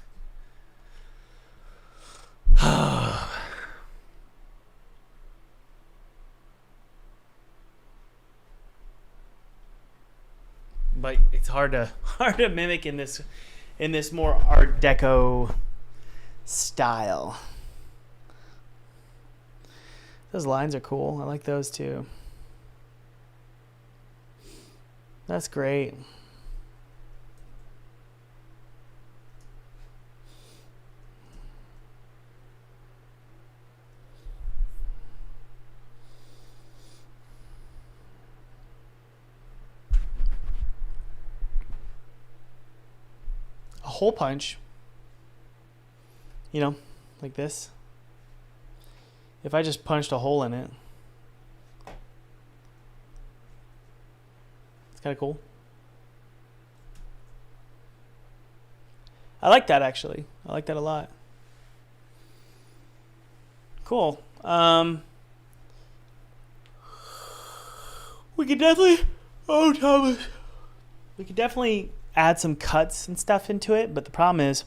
but it's hard to mimic in this more Art Deco style. Those lines are cool. I like those too. That's great. A hole punch, you know, like this. If I just punched a hole in it, it's kind of cool. I like that, actually. I like that a lot. Cool. We could definitely... Oh, Thomas. We could definitely add some cuts and stuff into it, but the problem is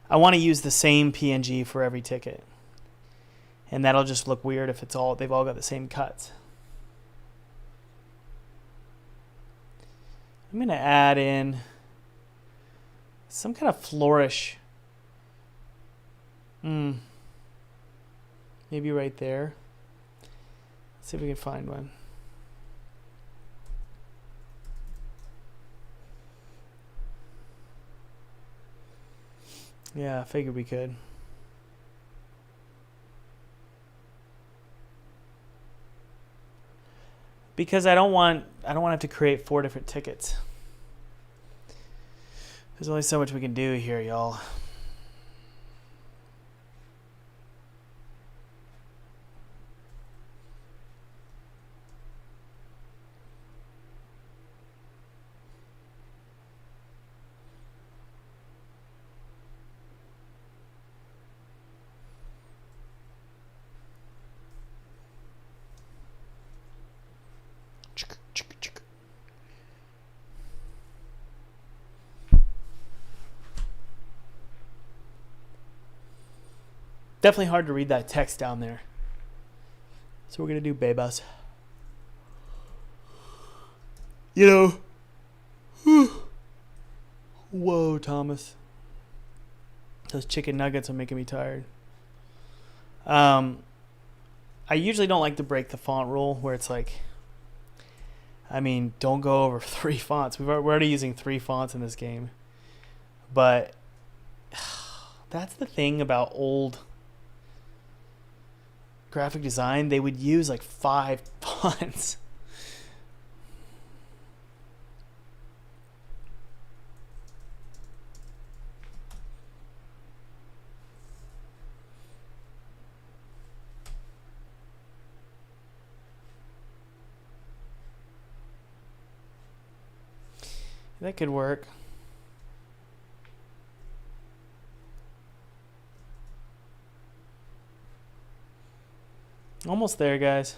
I want to use the same PNG for every ticket. And that'll just look weird if they've all got the same cuts. I'm going to add in some kind of flourish. Maybe right there. Let's see if we can find one. Yeah, I figured we could. Because I don't want to have to create 4 different tickets. There's only so much we can do here, y'all. Definitely hard to read that text down there. So we're going to do Bebas. You know. Whoa, Thomas. Those chicken nuggets are making me tired. I usually don't like to break the font rule where it's like, I mean, don't go over 3 fonts. We're already using 3 fonts in this game. But that's the thing about old graphic design. They would use like 5 fonts. That could work. Almost there, guys.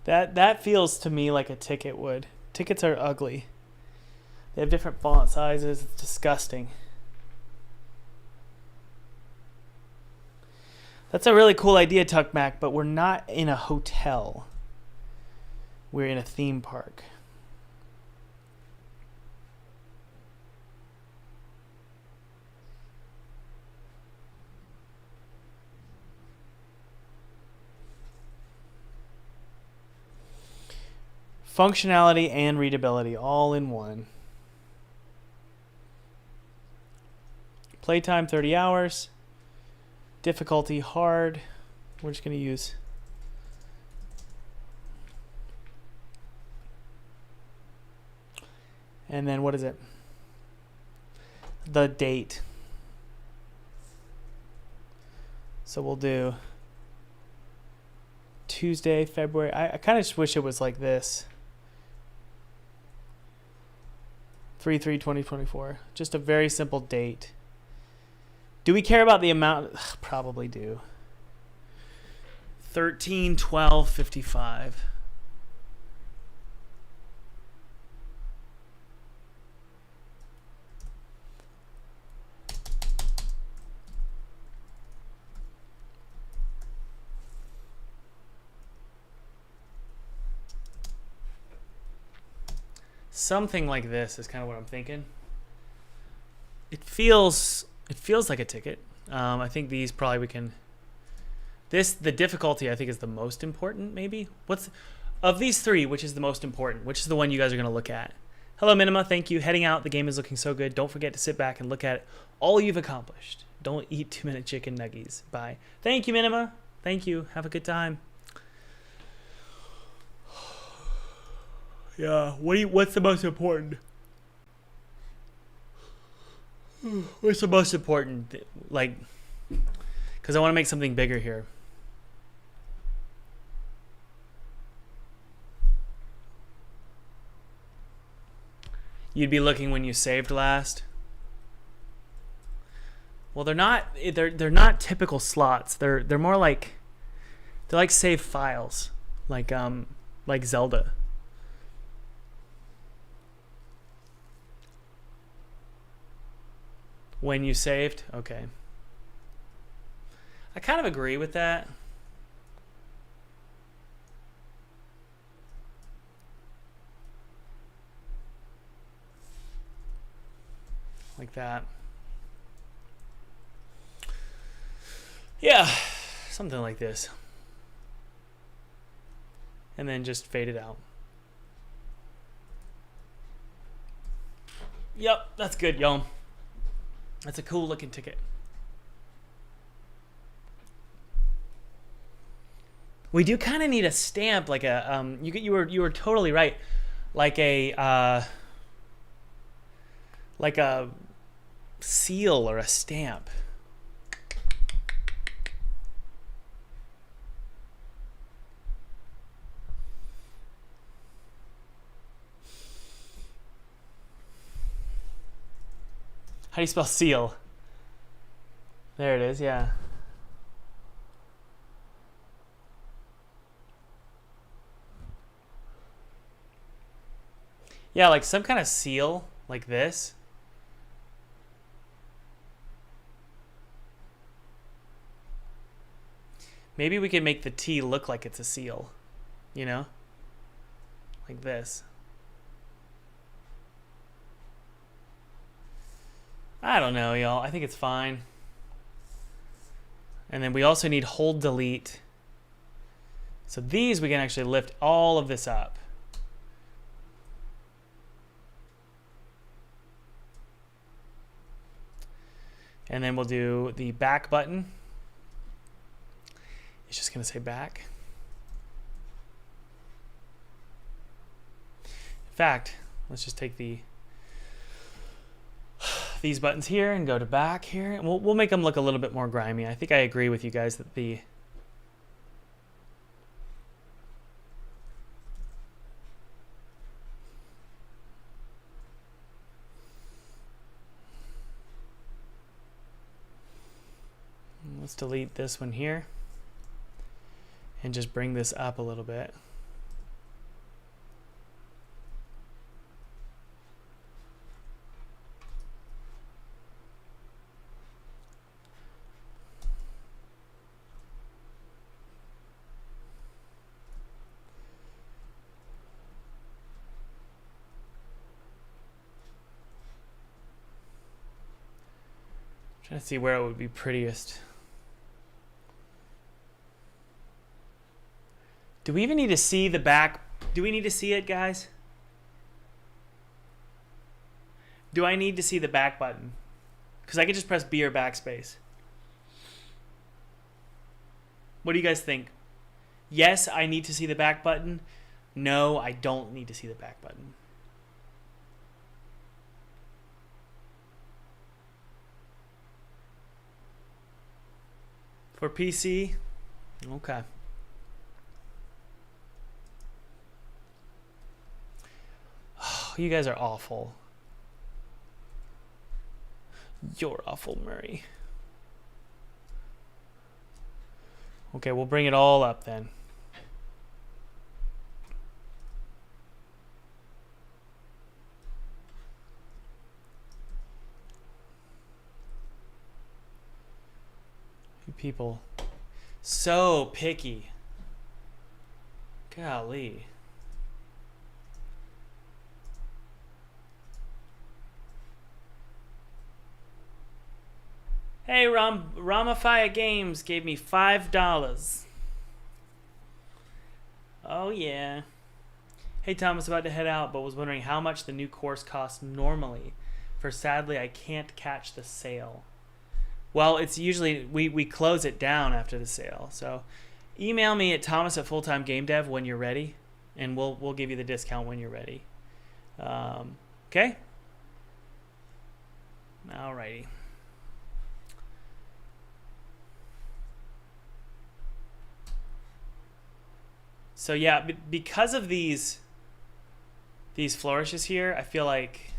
That feels to me like a ticket would. Tickets are ugly. They have different font sizes. It's disgusting. That's a really cool idea, Tuck Mac, but we're not in a hotel. We're in a theme park. Functionality and readability all in one. Playtime 30 hours. Difficulty hard. We're just going to use and then what is it? The date. So we'll do Tuesday, February. I kind of just wish it was like this. 3/3/2024. Just a very simple date. Do we care about the amount? Ugh, probably do. 13/12/55. Something like this is kind of what I'm thinking. It feels like a ticket. I think these probably we can. The difficulty I think is the most important. Maybe of these three, which is the most important? Which is the one you guys are gonna look at? Hello, Minima. Thank you. Heading out. The game is looking so good. Don't forget to sit back and look at all you've accomplished. Don't eat 2-minute chicken nuggies. Bye. Thank you, Minima. Thank you. Have a good time. Yeah. What's the most important? What's the most important? Like, because I want to make something bigger here. You'd be looking when you saved last. Well, they're not typical slots. They're more like save files, like Zelda. When you saved, okay. I kind of agree with that. Like that. Yeah, something like this. And then just fade it out. Yep, that's good, y'all. That's a cool looking ticket. We do kind of need a stamp, like a you were totally right, like a seal or a stamp. How do you spell seal? There it is, yeah. Yeah, like some kind of seal, like this. Maybe we could make the T look like it's a seal, you know? Like this. I don't know, y'all. I think it's fine. And then we also need hold delete. So these we can actually lift all of this up. And then we'll do the back button. It's just going to say back. In fact, let's just take these buttons here and go to back here, and we'll make them look a little bit more grimy. I think I agree with you guys that let's delete this one here and just bring this up a little bit. Trying to see where it would be prettiest. Do we even need to see the back? Do we need to see it, guys? Do I need to see the back button? Because I could just press B or backspace. What do you guys think? Yes, I need to see the back button. No, I don't need to see the back button. For PC? Okay. Oh, you guys are awful. You're awful, Murray. Okay, we'll bring it all up then. You people. So picky. Golly. Hey, Ramafia Games gave me $5. Oh, yeah. Hey, Thomas, about to head out, but was wondering how much the new course costs normally. For sadly, I can't catch the sale. Well, it's usually, we close it down after the sale. So email me at thomas@fulltimegamedev when you're ready, and we'll give you the discount when you're ready. Okay? Alrighty. So yeah, because of these flourishes here, I feel like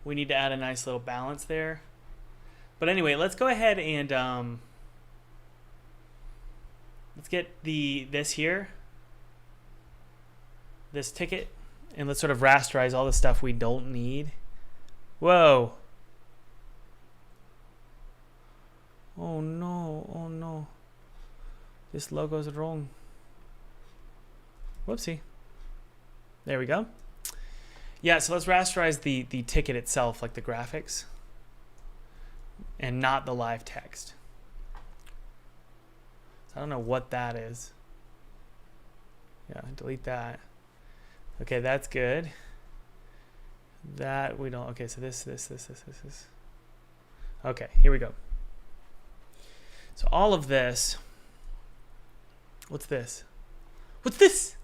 we need to add a nice little balance there. But anyway, let's go ahead and let's get this here, this ticket, and let's sort of rasterize all the stuff we don't need. Whoa. Oh no, oh no. This logo's wrong. Whoopsie. There we go. Yeah, so let's rasterize the ticket itself, like the graphics, and not the live text. So I don't know what that is. Yeah, delete that. Okay, that's good. That we don't. Okay, so this. Okay, here we go. So all of this. What's this? What's this?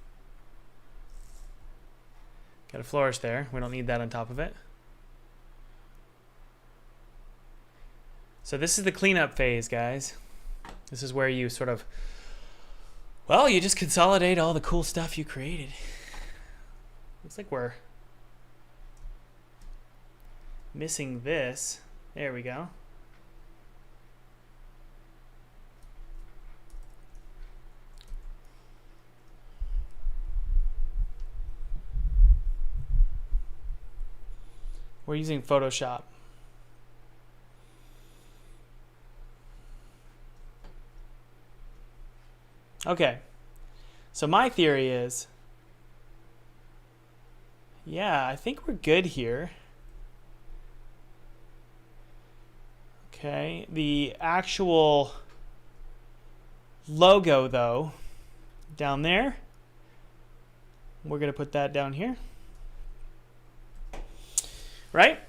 Got a flourish there. We don't need that on top of it. So this is the cleanup phase, guys. This is where you sort of, well, you just consolidate all the cool stuff you created. Looks like we're missing this. There we go. We're using Photoshop. Okay. So my theory is, yeah, I think we're good here. Okay, the actual logo though, down there, we're gonna put that down here. Right?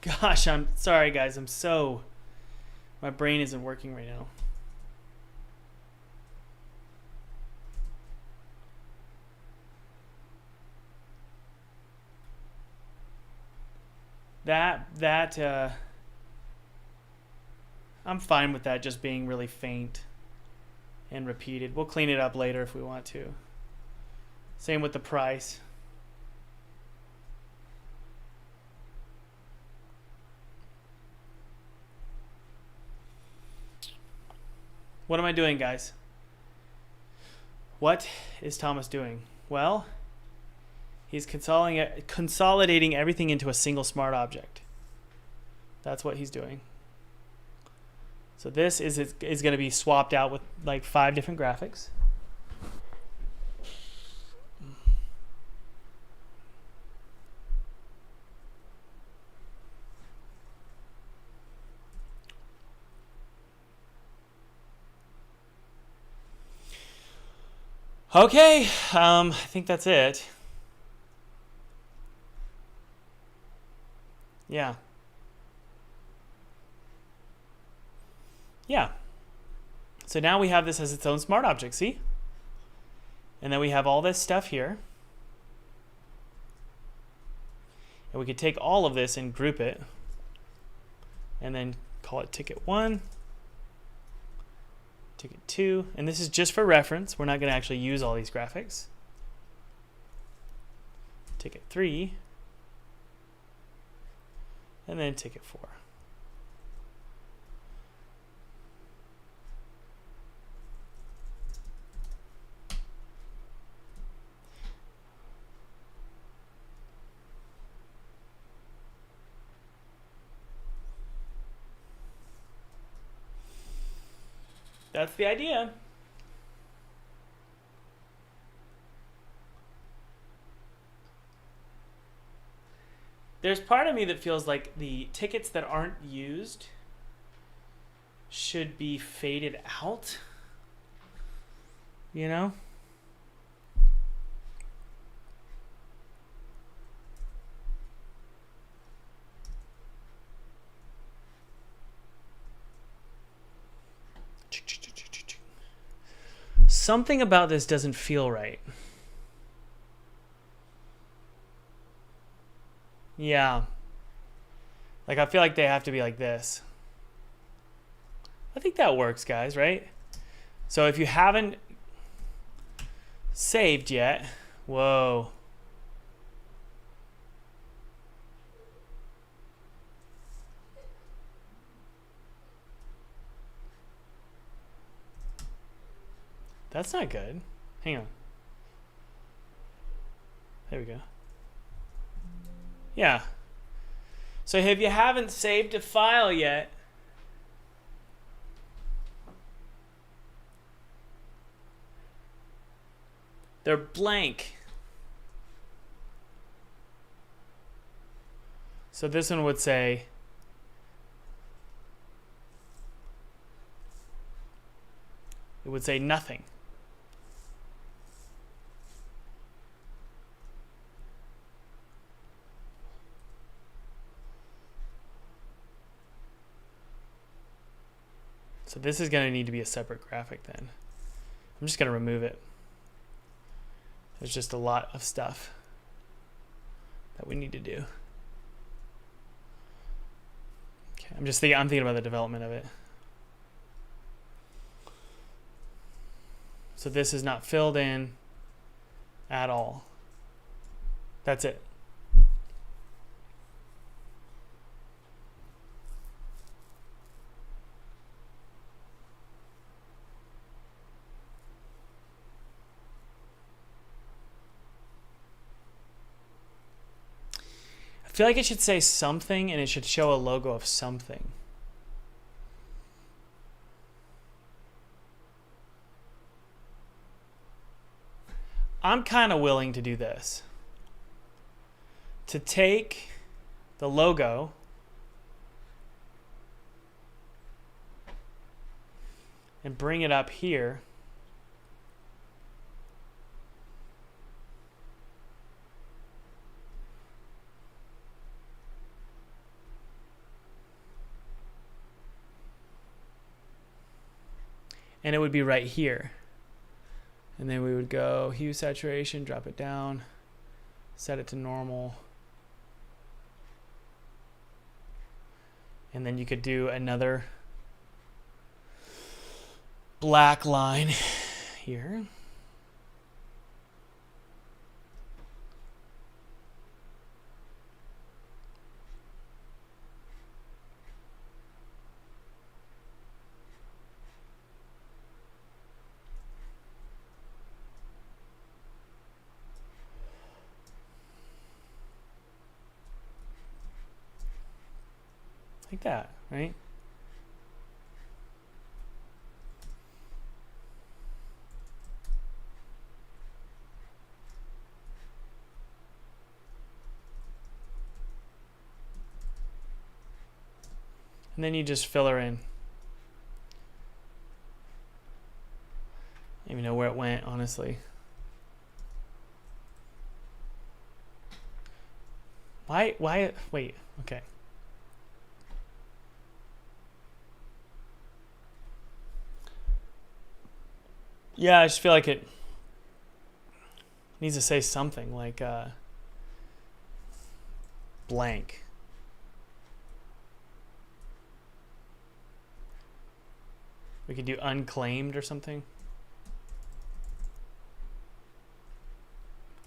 Gosh, I'm sorry guys, my brain isn't working right now. I'm fine with that just being really faint and repeated. We'll clean it up later if we want to. Same with the price. What am I doing, guys? What is Thomas doing? Well, he's consolidating everything into a single smart object. That's what he's doing. So this is going to be swapped out with like 5 different graphics. Okay, I think that's it. Yeah. Yeah. So now we have this as its own smart object, see? And then we have all this stuff here. And we could take all of this and group it. And then call it ticket 1. Ticket 2. And this is just for reference. We're not going to actually use all these graphics. Ticket 3. And then ticket 4. That's the idea. There's part of me that feels like the tickets that aren't used should be faded out. You know? Something about this doesn't feel right. Yeah. Like, I feel like they have to be like this. I think that works, guys, right? So if you haven't saved yet, whoa. That's not good. Hang on. There we go. Yeah. So if you haven't saved a file yet, they're blank. So this one would say, it would say nothing. So this is going to need to be a separate graphic then. I'm just going to remove it. There's just a lot of stuff that we need to do. Okay, I'm thinking about the development of it. So this is not filled in at all. That's it. I feel like it should say something and it should show a logo of something. I'm kind of willing to do this. To take the logo and bring it up here. And it would be right here. And then we would go hue saturation, drop it down, set it to normal. And then you could do another black line here. Like that, right? And then you just fill her in. I don't even know where it went, honestly. Why, wait, okay. Yeah, I just feel like it needs to say something like blank. We could do unclaimed or something.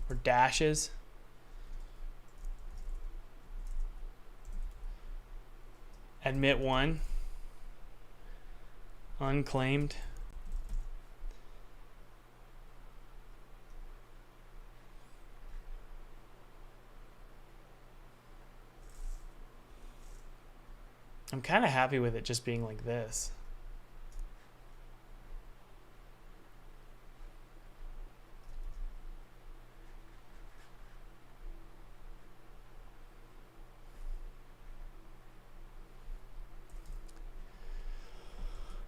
Or dashes. Admit one. Unclaimed. I'm kind of happy with it just being like this.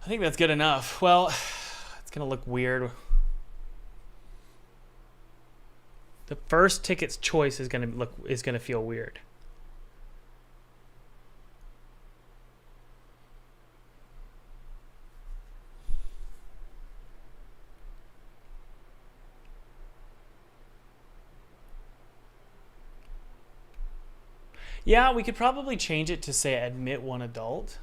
think that's good enough. Well, it's gonna look weird. The first ticket's choice is gonna feel weird. Yeah, we could probably change it to say admit one adult.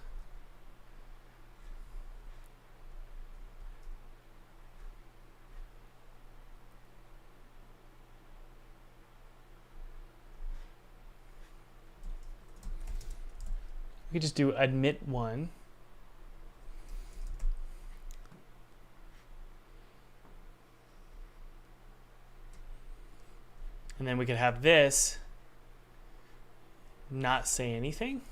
We could just do admit one. And then we could have this not say anything.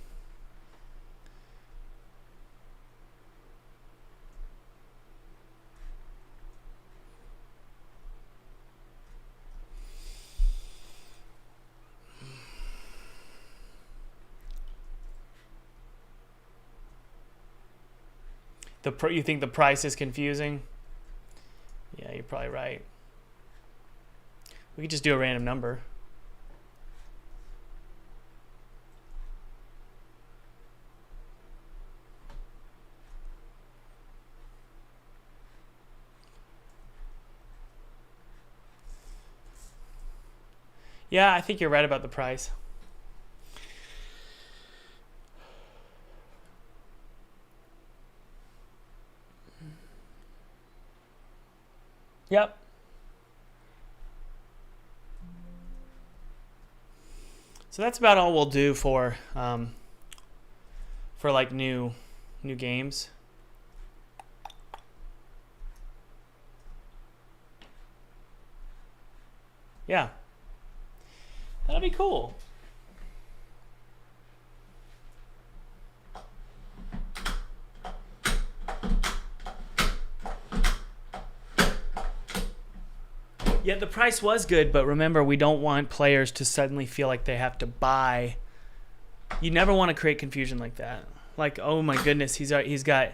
You think the price is confusing? Yeah, you're probably right. We could just do a random number. Yeah, I think you're right about the price. Yep. So that's about all we'll do for like new games. Yeah. That'll be cool. Yeah, the price was good, but remember, we don't want players to suddenly feel like they have to buy. You never want to create confusion like that. Like, oh my goodness, he's got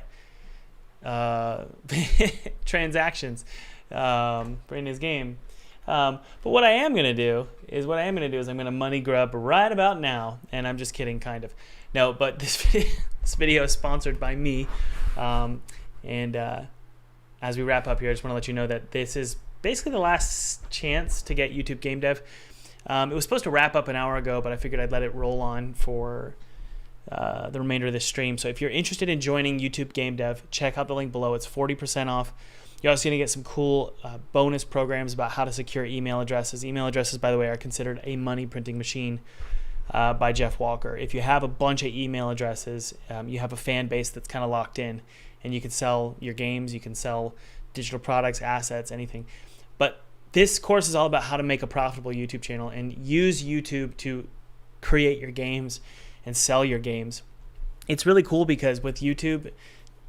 transactions in his game. But what I am gonna do is I'm gonna money grub right about now, and I'm just kidding, kind of. No, but this video is sponsored by me, and as we wrap up here, I just want to let you know that this is basically the last chance to get YouTube Game Dev. It was supposed to wrap up an hour ago, but I figured I'd let it roll on for the remainder of this stream. So if you're interested in joining YouTube Game Dev, check out the link below. It's 40% off. You're also going to get some cool bonus programs about how to secure email addresses. Email addresses, by the way, are considered a money printing machine by Jeff Walker. If you have a bunch of email addresses, you have a fan base that's kind of locked in, and you can sell your games, you can sell digital products, assets, anything. But this course is all about how to make a profitable YouTube channel and use YouTube to create your games and sell your games. It's really cool because with YouTube,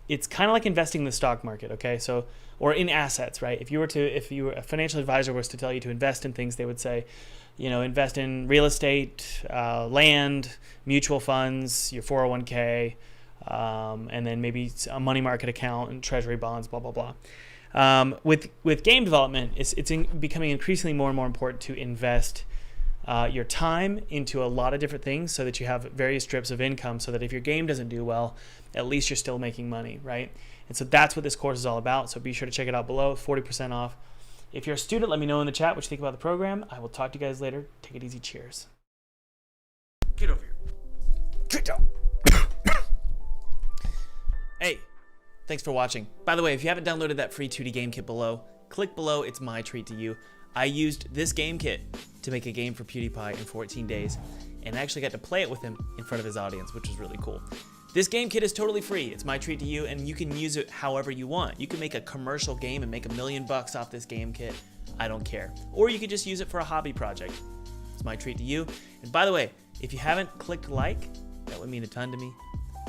it's kind of like investing in the stock market, okay? So, or in assets, right? If a financial advisor was to tell you to invest in things, they would say, invest in real estate, land, mutual funds, your 401k, and then maybe a money market account and treasury bonds, blah, blah, blah. With game development, it's becoming increasingly more and more important to invest your time into a lot of different things so that you have various strips of income, so that if your game doesn't do well, at least you're still making money, right? And so that's what this course is all about. So be sure to check it out below, 40% off. If you're a student, let me know in the chat what you think about the program. I will talk to you guys later. Take it easy. Cheers. Get over here. Get down. Hey. Thanks for watching. By the way, if you haven't downloaded that free 2D game kit below, click below. It's my treat to you. I used this game kit to make a game for PewDiePie in 14 days, and I actually got to play it with him in front of his audience, which was really cool. This game kit is totally free. It's my treat to you, and you can use it however you want. You can make a commercial game and make $1 million off this game kit. I don't care. Or you could just use it for a hobby project. It's my treat to you. And by the way, if you haven't clicked like, that would mean a ton to me.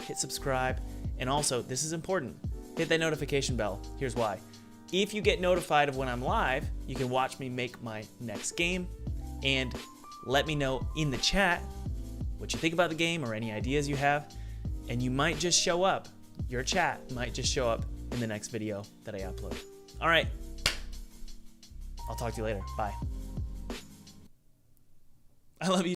Hit subscribe. And also, this is important, hit that notification bell. Here's why. If you get notified of when I'm live, you can watch me make my next game, and let me know in the chat what you think about the game or any ideas you have, and you might just show up your chat might just show up in the next video that I upload. All right. I'll talk to you later. Bye. I love you.